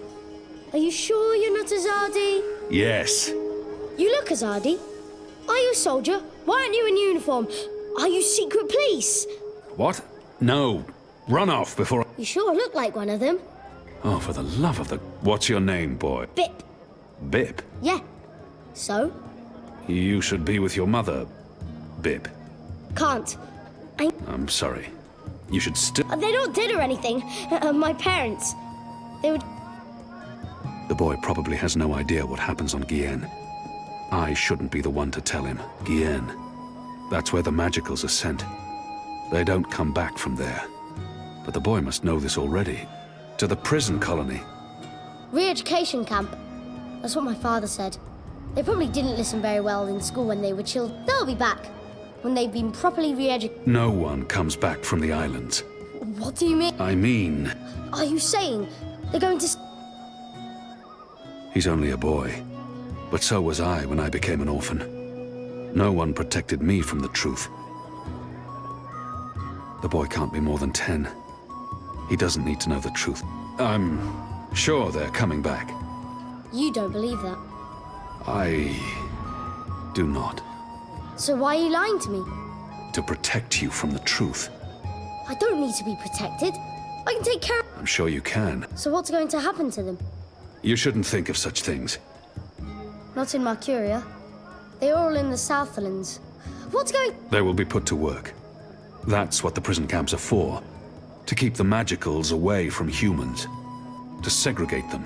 Are you sure you're not a Zardi? Yes. You look a Zardi. Are you a soldier? Why aren't you in uniform? Are you secret police? What? No. Run off before... You sure look like one of them. Oh, for the love of the... What's your name, boy? Bip. Bip? Yeah. So? You should be with your mother, Bip. Can't. I'm sorry. You should still... They're not dead or anything. My parents. They would... The boy probably has no idea what happens on Gien. I shouldn't be the one to tell him. Gien. That's where the magicals are sent. They don't come back from there. But the boy must know this already. To the prison colony. Re-education camp. That's what my father said. They probably didn't listen very well in school when they were children. They'll be back. When they've been properly re-educated. No one comes back from the islands. What do you mean? I mean... Are you saying they're going to... He's only a boy. But so was I when I became an orphan. No one protected me from the truth. The boy can't be more than 10. He doesn't need to know the truth. I'm sure they're coming back. You don't believe that. I do not. So why are you lying to me? To protect you from the truth. I don't need to be protected. I can take care of... I'm sure you can. So what's going to happen to them? You shouldn't think of such things. Not in Mercuria. They're all in the Southlands. What's going... They will be put to work. That's what the prison camps are for. To keep the magicals away from humans. To segregate them.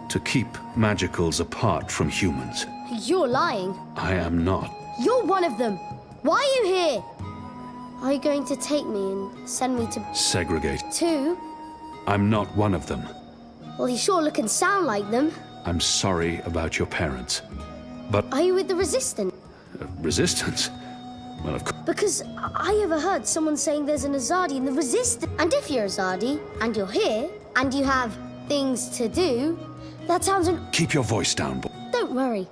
To keep magicals apart from humans. You're lying. I am not. You're one of them. Why are you here? Are you going to take me and send me to... Segregate. To? I'm not one of them. Well, you sure look and sound like them. I'm sorry about your parents. But... Are you with the Resistance? Resistance? Well, of course... Because I overheard someone saying there's an Azadi in the Resistance. And if you're Azadi, and you're here, and you have things to do, that sounds... Keep your voice down, boy. Don't worry.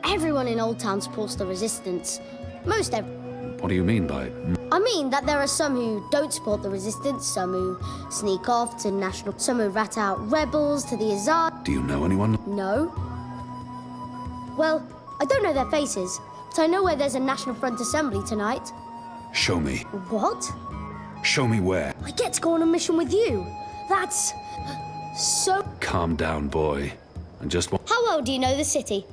Everyone in Old Town supports the Resistance. What do you mean by... I mean that there are some who don't support the Resistance, some who sneak off to national... Some who rat out rebels to the Azad. Do you know anyone? No. Well, I don't know their faces, but I know where there's a National Front Assembly tonight. Show me. What? Show me where. I get to go on a mission with you. That's... so... Calm down, boy. And just... How well do you know the city?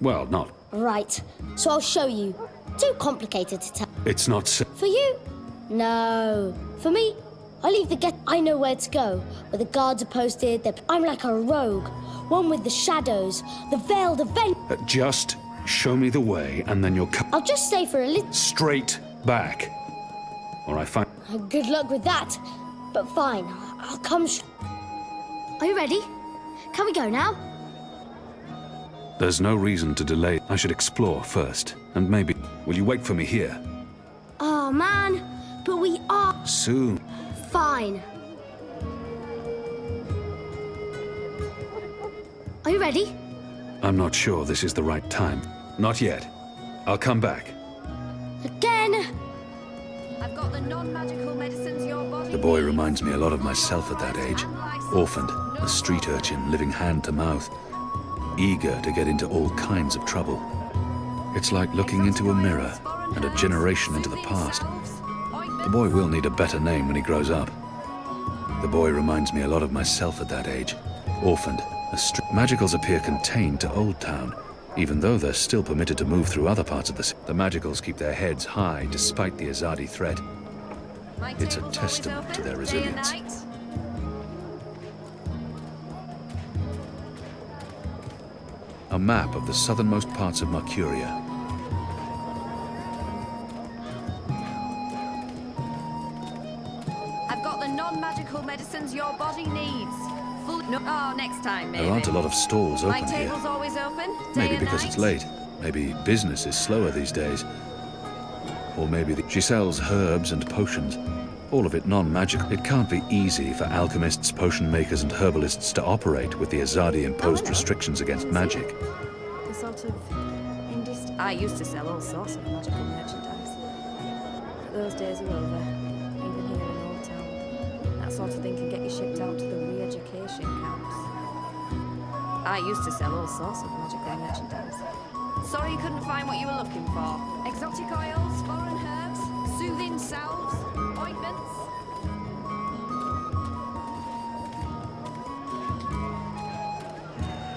Well, not... Right. So I'll show you. Too complicated to tell. It's not... For you? No. For me, I leave the get... I know where to go. Where the guards are posted. I'm like a rogue. One with the shadows. The veiled event... Just show me the way, and then you'll... I'll just stay for a little... Straight back. Or I find... Good luck with that. But fine. I'll come... Are you ready? Can we go now? There's no reason to delay. I should explore first. And maybe... Will you wait for me here? Oh, man. But we are... Soon. Fine. Are you ready? I'm not sure this is the right time. Not yet. I'll come back. Again? I've got the non-magical medicines your body... The boy reminds me a lot of myself at that age. Orphaned, a street urchin living hand to mouth. Eager to get into all kinds of trouble. It's like looking into a mirror and a generation into the past. The boy will need a better name when he grows up. The boy reminds me a lot of myself at that age. Orphaned, a street... Magicals appear contained to Old Town, even though they're still permitted to move through other parts of the city. The Magicals keep their heads high despite the Azadi threat. It's a testament to their resilience. A map of the southernmost parts of Mercuria. I've got the non-magical medicines your body needs. Oh, next time, maybe. There aren't a lot of stalls open My table's here. always open, Maybe day because and it's night. late. Maybe business is slower these days. Or maybe she sells herbs and potions. all of it non-magical. It can't be easy for alchemists, potion makers, and herbalists to operate with the Azadi-imposed restrictions against magic. The sort of I used to sell all sorts of magical merchandise. But those days are over, even here in Old Town. That sort of thing can get you shipped out to the re-education camps. I used to sell all sorts of magical merchandise. Sorry you couldn't find what you were looking for. Exotic oils, foreign herbs, soothing salves, ointments.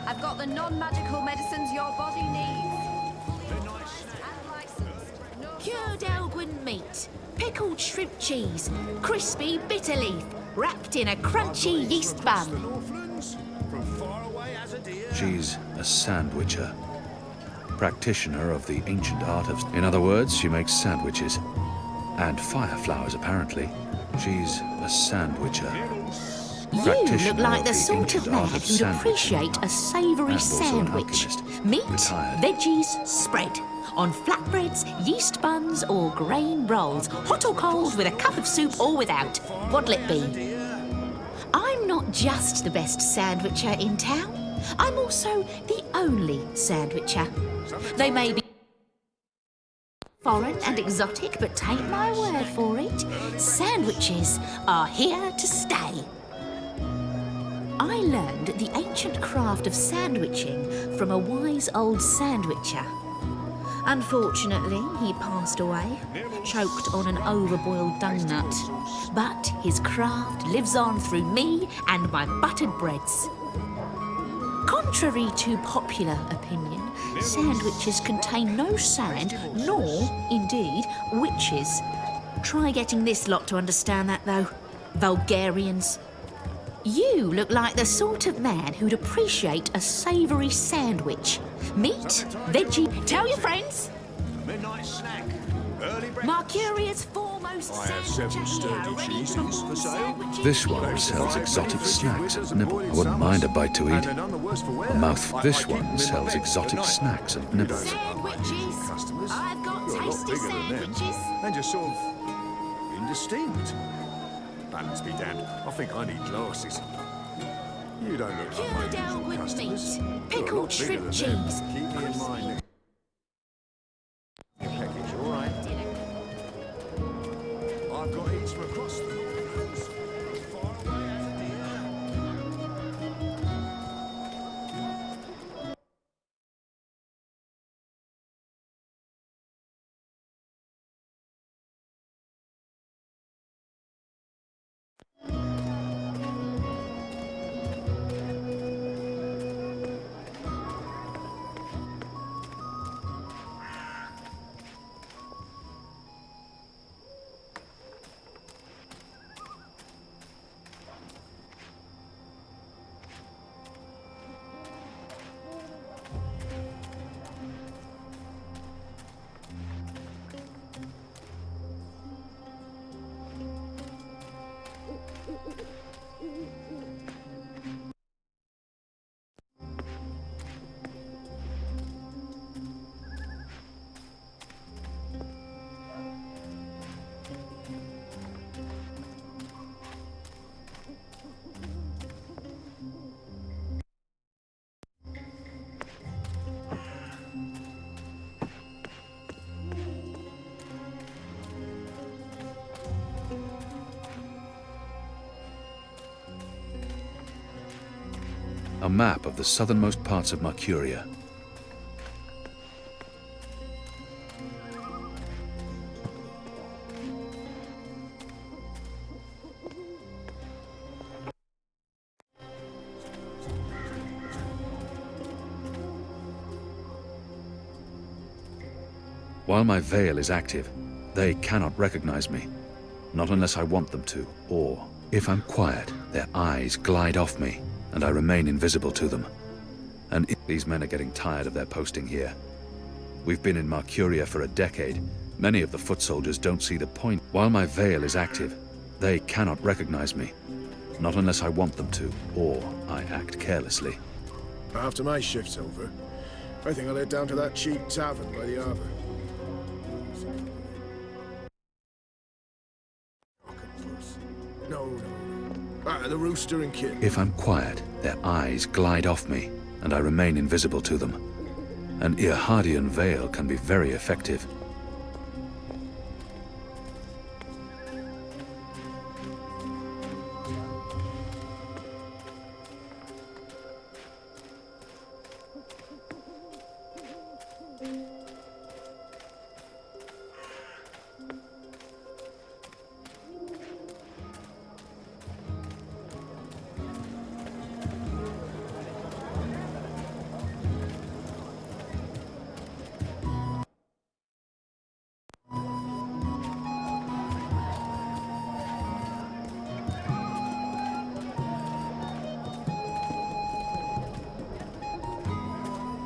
I've got the non-magical medicines your body needs. Cured Elgin meat, pickled shrimp cheese, crispy bitter leaf, wrapped in a crunchy yeast bun. She's a sandwicher. Practitioner of the ancient art of... In other words, she makes sandwiches. And fire flowers, apparently. She's a sandwicher. You look like the sort of man who'd appreciate a savoury sandwich. Meat, veggies, spread. On flatbreads, yeast buns, or grain rolls. Hot or cold, with a cup of soup or without. What'll it be? I'm not just the best sandwicher in town. I'm also the only sandwicher. They may be foreign and exotic, but take my word for it, sandwiches are here to stay. I learned the ancient craft of sandwiching from a wise old sandwicher. Unfortunately, he passed away, choked on an overboiled dung nut. But his craft lives on through me and my buttered breads. Contrary to popular opinion, sandwiches contain no sand, nor, indeed, witches. Try getting this lot to understand that, though. Vulgarians. You look like the sort of man who'd appreciate a savoury sandwich. Meat, veggie... Tell your friends! Midnight snack. Early Mercuria's foremost sandwicher here. This one sells exotic snacks and nibbles. I wouldn't mind a bite to eat. A mouthful. This one sells exotic snacks and nibbles. Sandwiches. I've got tasty sandwiches. And just sort of indistinct. Balance be damned. I think I need glasses. You don't look like my usual customers. Pickled shrimp cheese. Keep me in mind. Package, all right. I've got eats from across the mountains. Far away as dear. A map of the southernmost parts of Mercuria. While my veil is active, they cannot recognize me. Not unless I want them to, or, if I'm quiet, their eyes glide off me, and I remain invisible to them. And these men are getting tired of their posting here. We've been in Mercuria for a decade. Many of the foot soldiers don't see the point. While my veil is active, they cannot recognize me. Not unless I want them to, or I act carelessly. After my shift's over, I think I'll head down to that cheap tavern by the harbour. course. No. The rooster and kid. If I'm quiet, their eyes glide off me, and I remain invisible to them. An Irhadian veil can be very effective.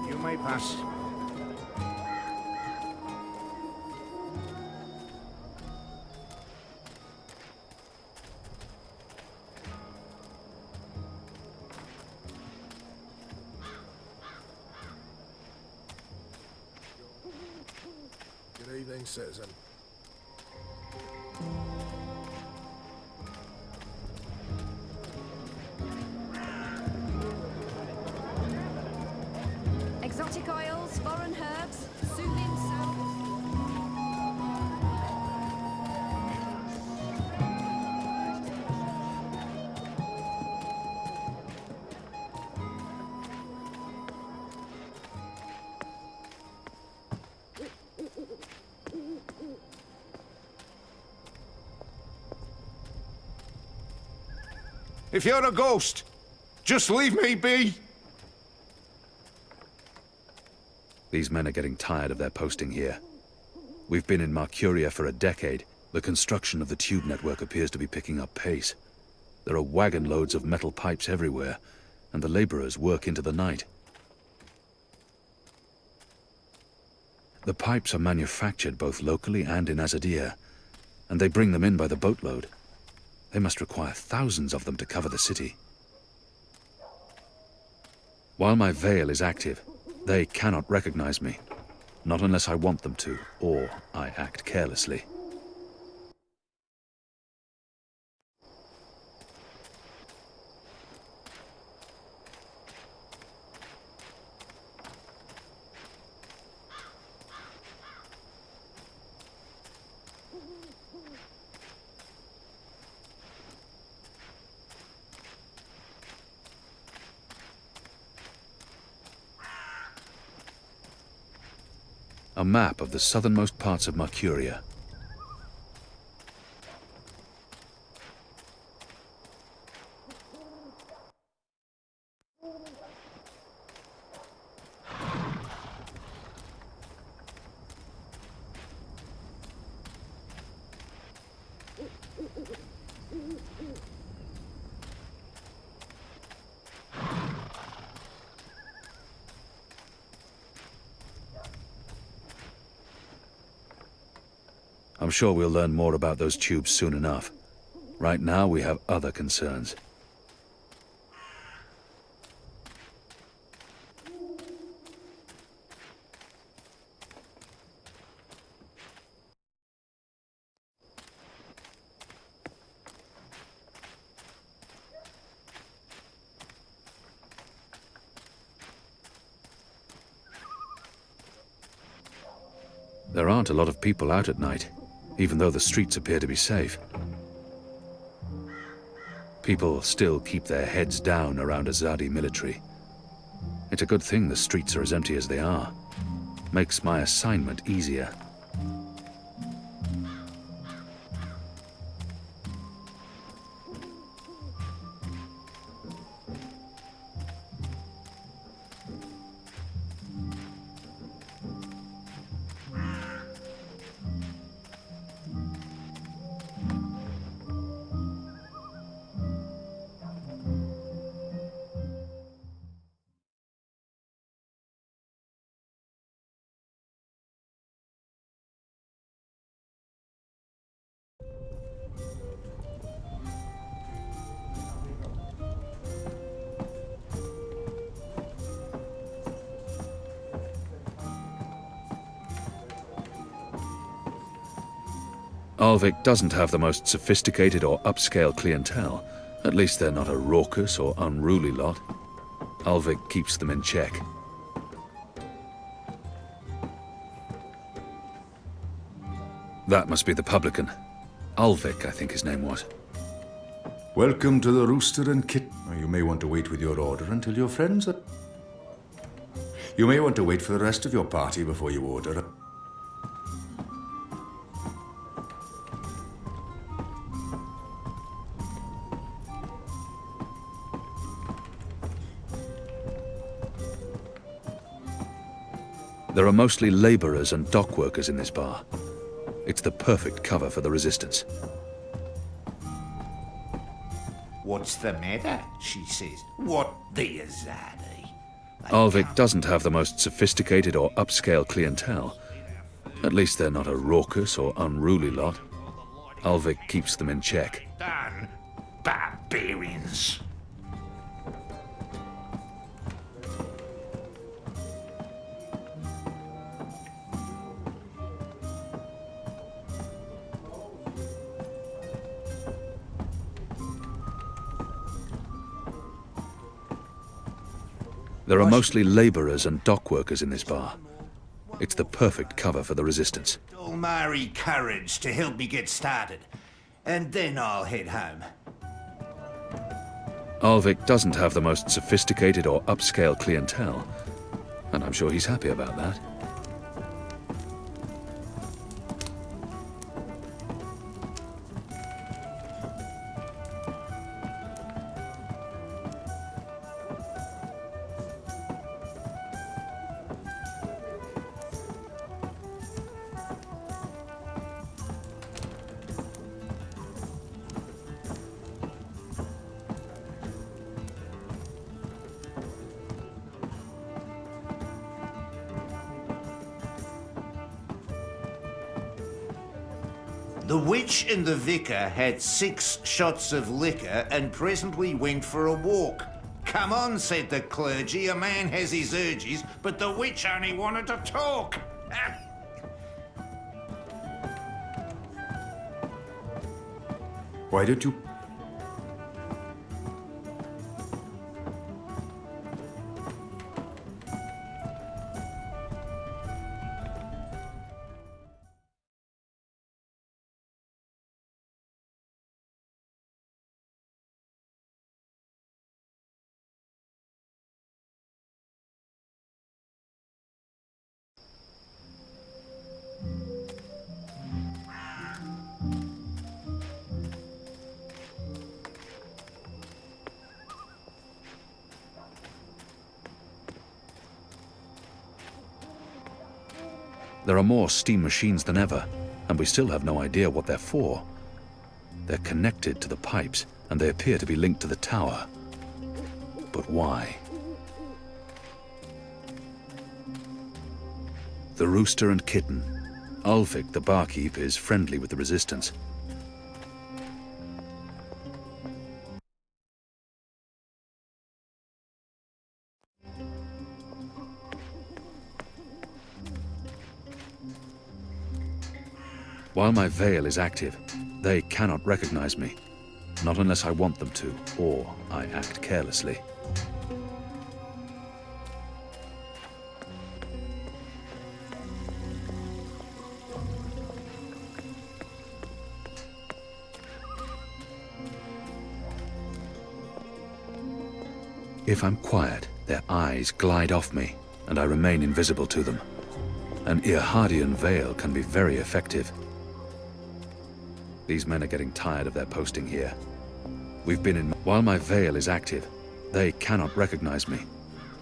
You may pass. Good evening, citizen. Exotic oils, foreign herbs, soothing soaps. If you're a ghost, just leave me be. These men are getting tired of their posting here. We've been in Marcuria for a decade. The construction of the tube network appears to be picking up pace. There are wagon loads of metal pipes everywhere, and the laborers work into the night. The pipes are manufactured both locally and in Azadir, and they bring them in by the boatload. They must require thousands of them to cover the city. While my veil is active, they cannot recognize me. Not unless I want them to, or I act carelessly. A map of the southernmost parts of Marcuria. I'm sure we'll learn more about those tubes soon enough. Right now, we have other concerns. There aren't a lot of people out at night, even though the streets appear to be safe. People still keep their heads down around Azadi military. It's a good thing the streets are as empty as they are. Makes my assignment easier. Alvik doesn't have the most sophisticated or upscale clientele. At least they're not a raucous or unruly lot. Alvik keeps them in check. That must be the publican. Alvik, I think his name was. Welcome to the Rooster and Kitten. You may want to wait with your order until your friends are... You may want to wait for the rest of your party before you order. There are mostly laborers and dock workers in this bar. It's the perfect cover for the resistance. What's the matter? She says. What the Azadi? Alvik doesn't have the most sophisticated or upscale clientele. At least they're not a raucous or unruly lot. Alvik keeps them in check. Done. Barbarians. There are mostly laborers and dock workers in this bar. It's the perfect cover for the resistance. Dolmari courage to help me get started. And then I'll head home. Alvik doesn't have the most sophisticated or upscale clientele. And I'm sure he's happy about that. The witch and the vicar had 6 shots of liquor and presently went for a walk. Come on, said the clergy, a man has his urges, but the witch only wanted to talk. Why don't you... There are more steam machines than ever, and we still have no idea what they're for. They're connected to the pipes, and they appear to be linked to the tower. But why? The Rooster and Kitten. Alvik, the barkeep, is friendly with the resistance. While my veil is active, they cannot recognize me. Not unless I want them to, or I act carelessly. If I'm quiet, their eyes glide off me, and I remain invisible to them. An Irhadian veil can be very effective. These men are getting tired of their posting here. We've been in... While my veil is active, they cannot recognize me.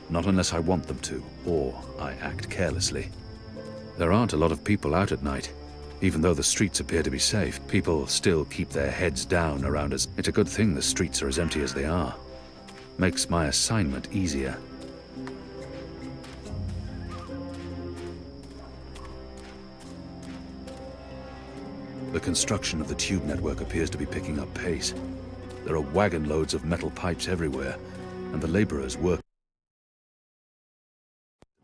Not unless I want them to, or I act carelessly. There aren't a lot of people out at night. Even though the streets appear to be safe, people still keep their heads down around us. It's a good thing the streets are as empty as they are. Makes my assignment easier. The construction of the tube network appears to be picking up pace. There are wagon loads of metal pipes everywhere, and the laborers work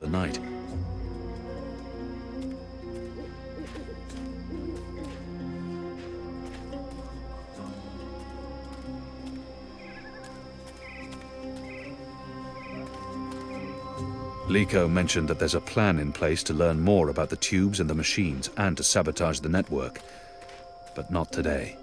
the night. Liko mentioned that there's a plan in place to learn more about the tubes and the machines and to sabotage the network. But not today.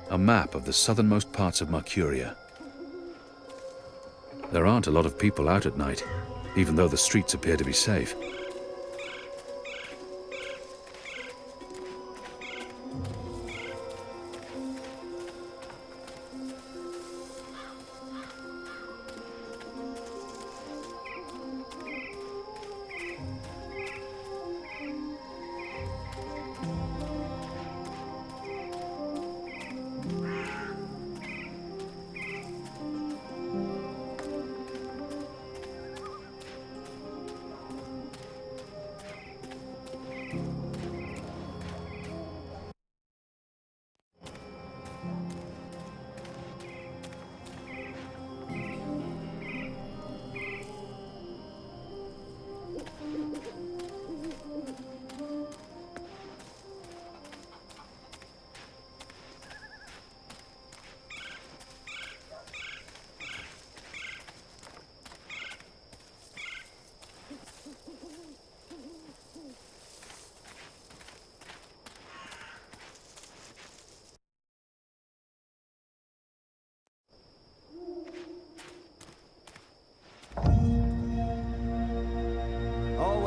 A map of the southernmost parts of Mercuria. There aren't a lot of people out at night, even though the streets appear to be safe.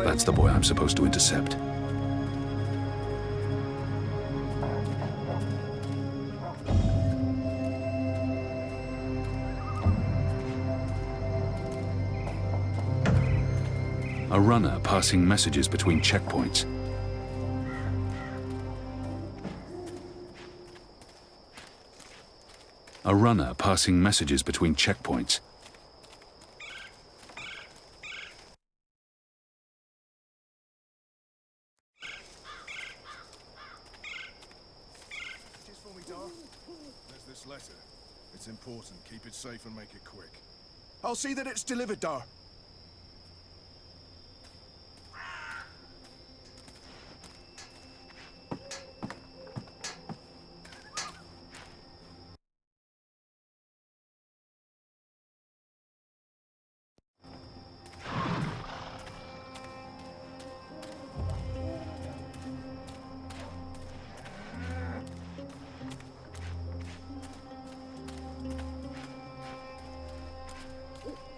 That's the boy I'm supposed to intercept. A runner passing messages between checkpoints. A runner passing messages between checkpoints. There's this letter. It's important. Keep it safe and make it quick. I'll see that it's delivered, Dar.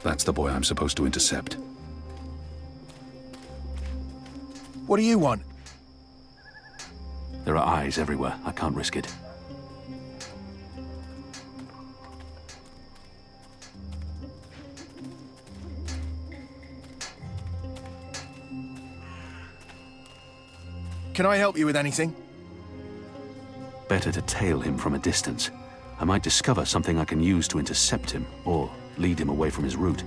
That's the boy I'm supposed to intercept. What do you want? There are eyes everywhere. I can't risk it. Can I help you with anything? Better to tail him from a distance. I might discover something I can use to intercept him, or lead him away from his route.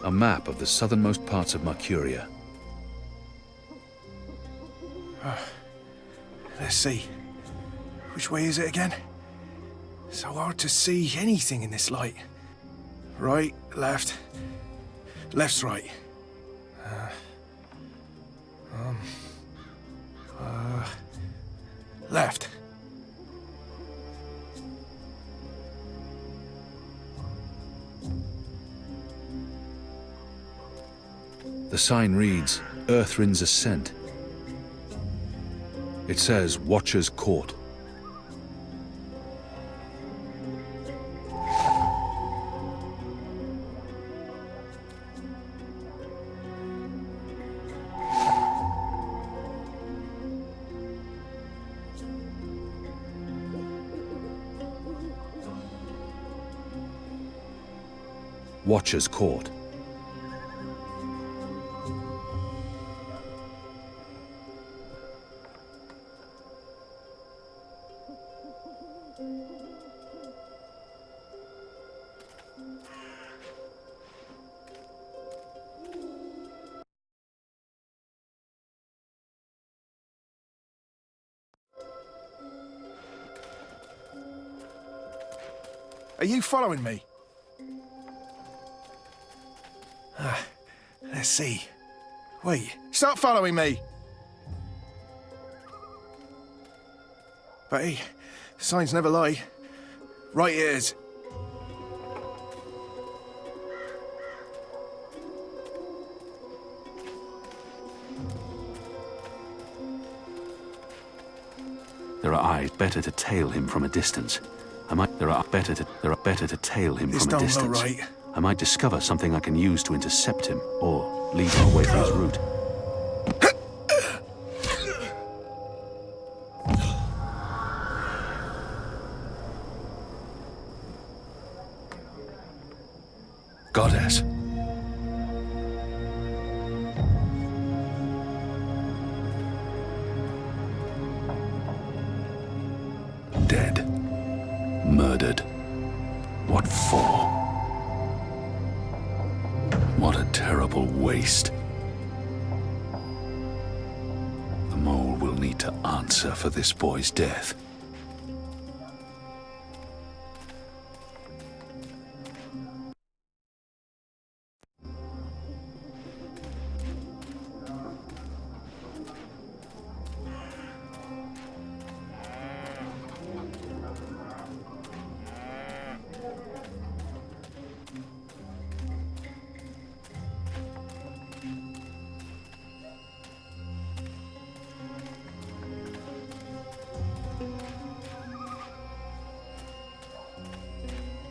A map of the southernmost parts of Mercuria. Let's see. Which way is it again? So hard to see anything in this light. Right, left. Left's right. Left. The sign reads, Earthrin's Ascent. It says, Watcher's Court. Watcher's Court. you following me? Let's see. Wait, stop following me! But hey, signs never lie. Right ears. There are eyes. Better to tail him from a distance. There are better to tail him This from a don't look distance. right. I might discover something I can use to intercept him, or lead him away from his route. Goddess. Dead. Murdered. What for? What a terrible waste. The mole will need to answer for this boy's death.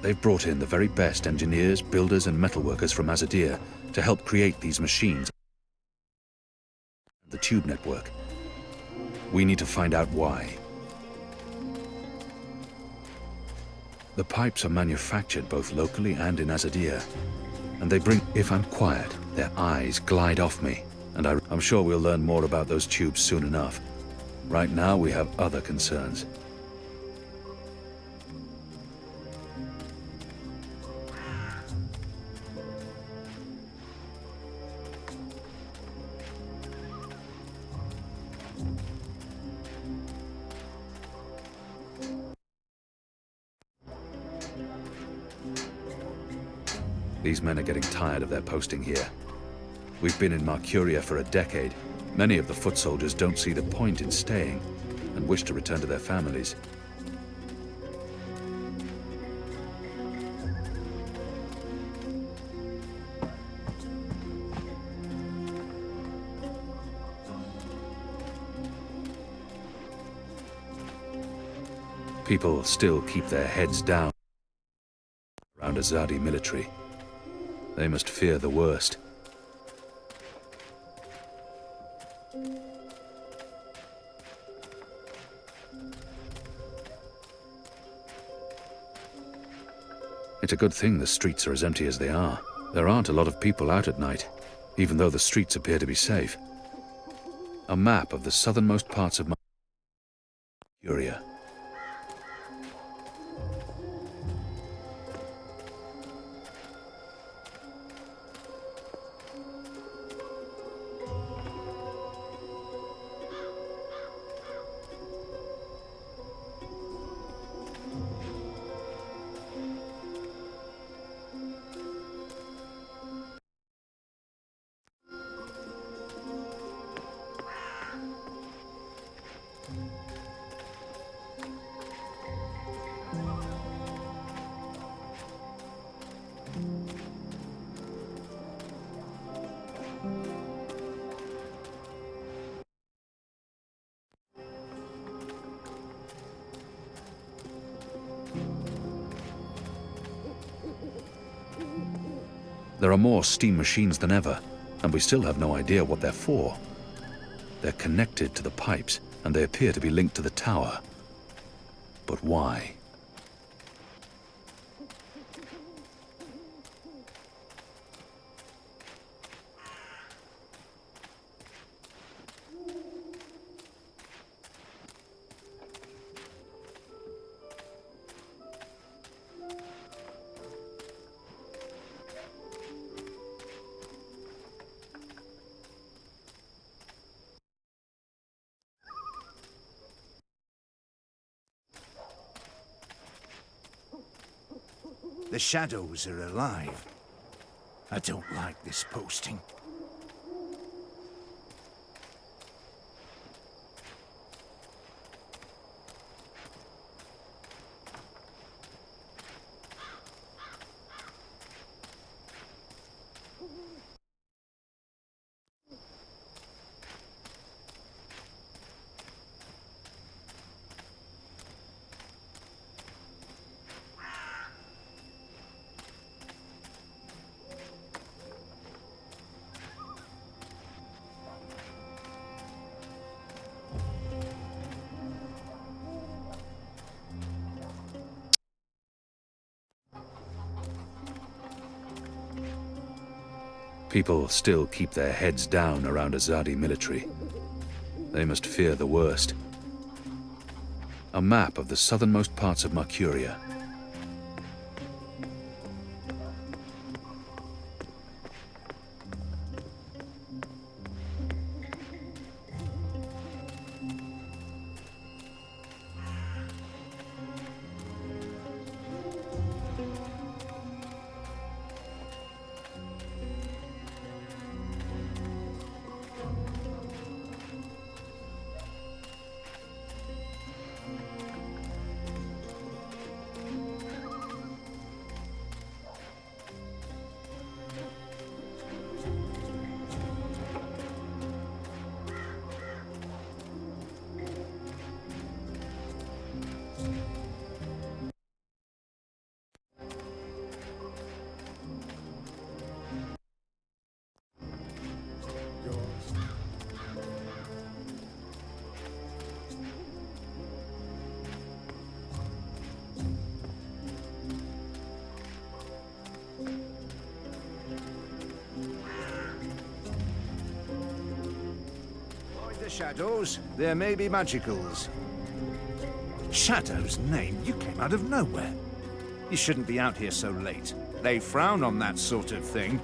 They've brought in the very best engineers, builders, and metalworkers from Azadir to help create these machines. The tube network. We need to find out why. The pipes are manufactured both locally and in Azadir, and they bring... If I'm quiet, their eyes glide off me, and I'm sure we'll learn more about those tubes soon enough. Right now, we have other concerns. These men are getting tired of their posting here. We've been in Marcuria for a decade. Many of the foot soldiers don't see the point in staying and wish to return to their families. People still keep their heads down around Azadi military. They must fear the worst. It's a good thing the streets are as empty as they are. There aren't a lot of people out at night, even though the streets appear to be safe. A map of the southernmost parts of Marcuria. There are more steam machines than ever, and we still have no idea what they're for. They're connected to the pipes, and they appear to be linked to the tower. But why? The shadows are alive. I don't like this posting. People still keep their heads down around Azadi military. They must fear the worst. A map of the southernmost parts of Mercuria. The shadows, there may be magicals. Shadow's name? You came out of nowhere. You shouldn't be out here so late. They frown on that sort of thing.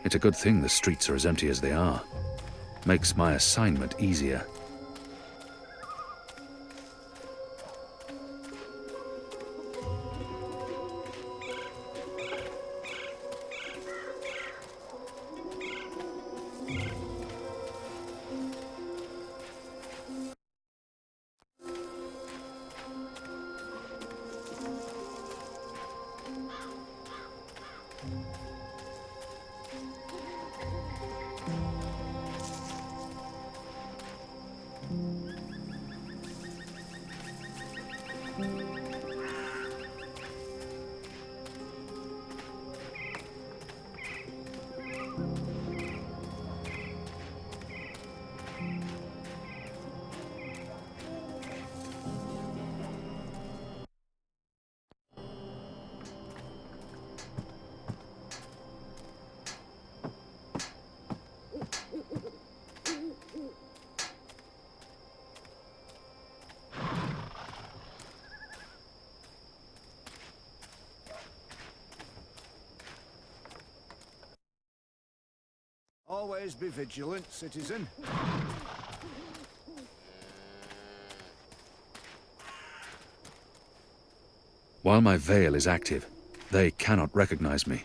It's a good thing the streets are as empty as they are. Makes my assignment easier. Always be vigilant, citizen. While my veil is active, they cannot recognize me.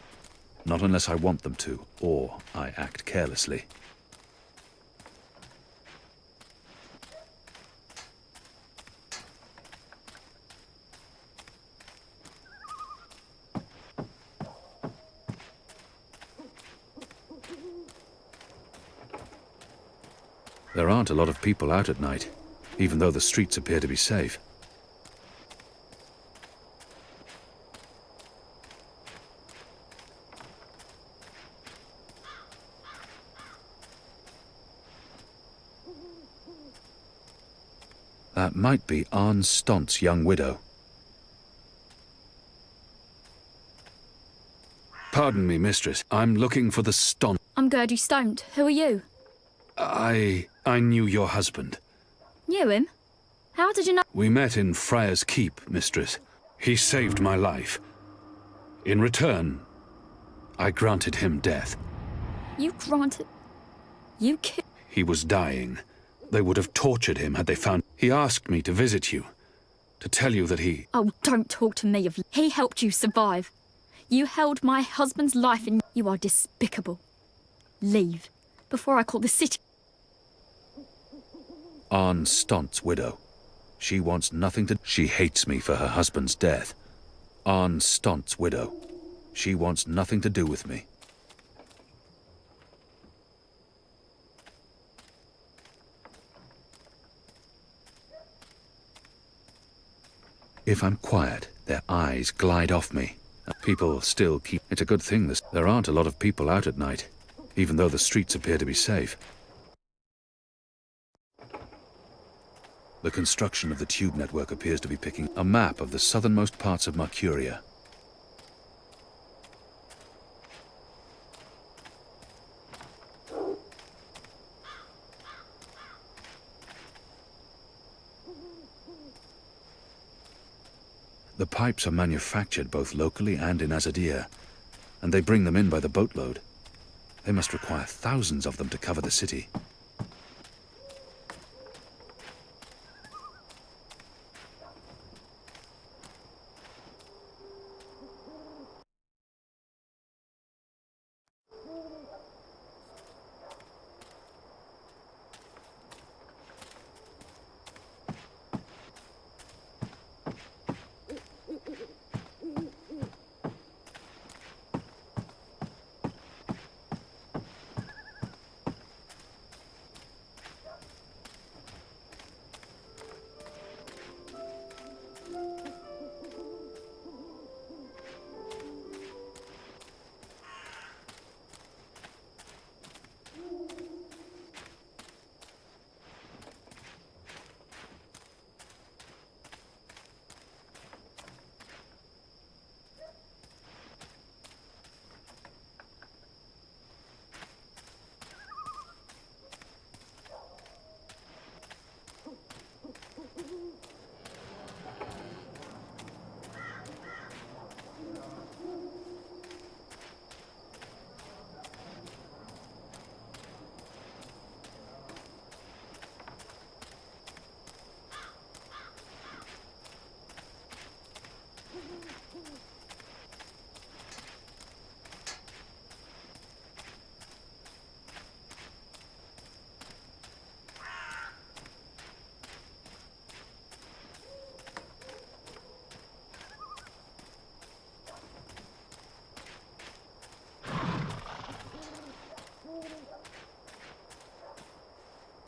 Not unless I want them to, or I act carelessly. There aren't a lot of people out at night, even though the streets appear to be safe. That might be Arne Stont's young widow. Pardon me, mistress. I'm looking for the Stant. I'm Gertie Stoned. Who are you? I knew your husband. Knew him? How did you know? We met in Friar's Keep, mistress. He saved my life. In return, I granted him death. You granted... You killed... He was dying. They would have tortured him had they found... He asked me to visit you, to tell you that he... Oh, don't talk to me of... He helped you survive. You held my husband's life and you are despicable. Leave, before I call the city... Arne Stont's widow. She wants nothing to... She hates me for her husband's death. Arne Stont's widow. She wants nothing to do with me. If I'm quiet, their eyes glide off me. People still keep... It's a good thing there aren't a lot of people out at night, even though the streets appear to be safe. The construction of the tube network appears to be picking a map of the southernmost parts of Mercuria. The pipes are manufactured both locally and in Azadir, and they bring them in by the boatload. They must require thousands of them to cover the city.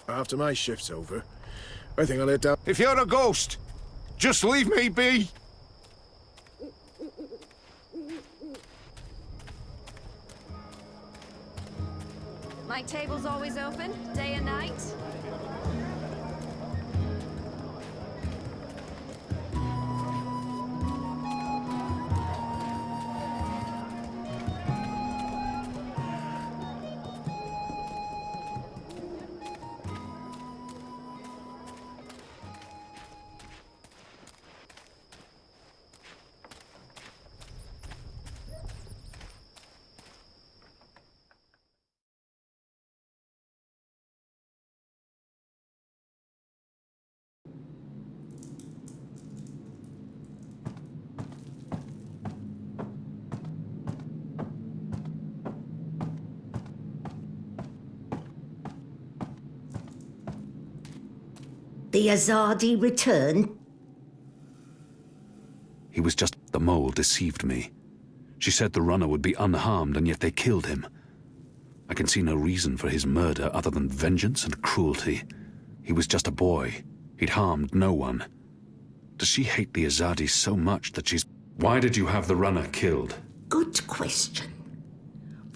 After my shift's over, I think I'll head down... If you're a ghost, just leave me be. My table's always open, day and night. The Azadi return? He was just... The mole deceived me. She said the runner would be unharmed, and yet they killed him. I can see no reason for his murder other than vengeance and cruelty. He was just a boy. He'd harmed no one. Does she hate the Azadi so much that she's... Why did you have the runner killed? Good question.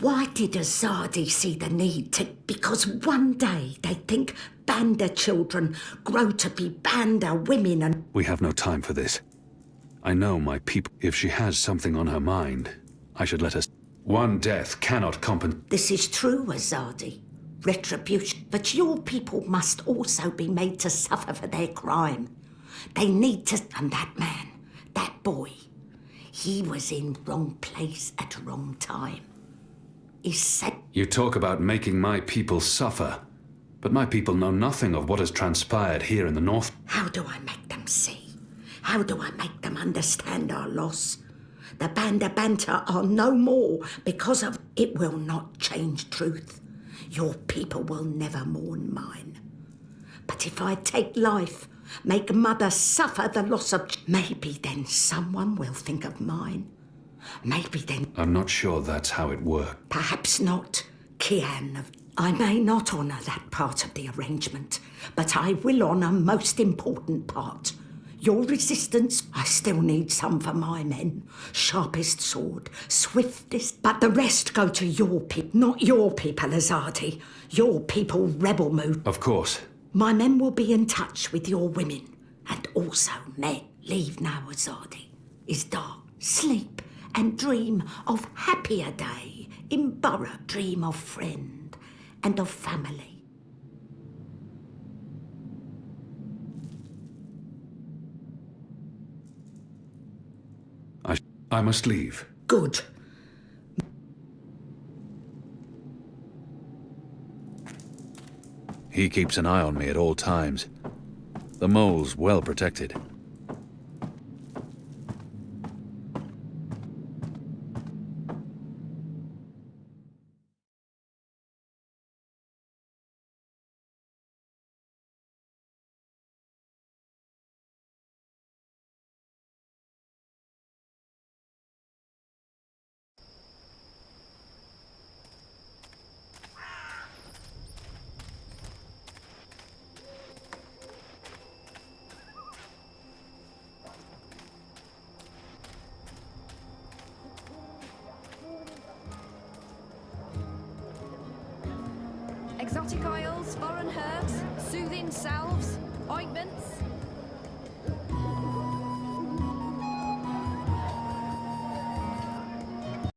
Why did Azadi see the need to... Because one day they think Banda children grow to be Banda women and... We have no time for this. I know my people. If she has something on her mind, I should let her... One death cannot compensate. This is true, Azadi. Retribution. But your people must also be made to suffer for their crime. They need to... And that man, that boy, he was in wrong place at wrong time. He said... You talk about making my people suffer, but my people know nothing of what has transpired here in the north. How do I make them see? How do I make them understand our loss? The Banda Banter are no more because of... It will not change truth. Your people will never mourn mine. But if I take life, make Mother suffer the loss of... Maybe then someone will think of mine. Maybe then... I'm not sure that's how it works. Perhaps not, Kian. I may not honour that part of the arrangement, but I will honour most important part. Your resistance, I still need some for my men. Sharpest sword, swiftest, but the rest go to your people, not your people, Azadi. Your people rebel mood. Of course. My men will be in touch with your women, and also men. Leave now, Azadi. Is dark. Sleep and dream of happier day. In Borough, dream of friend and of family. I must leave. Good. He keeps an eye on me at all times. The mole's well protected. Exotic oils, foreign herbs, soothing salves, ointment,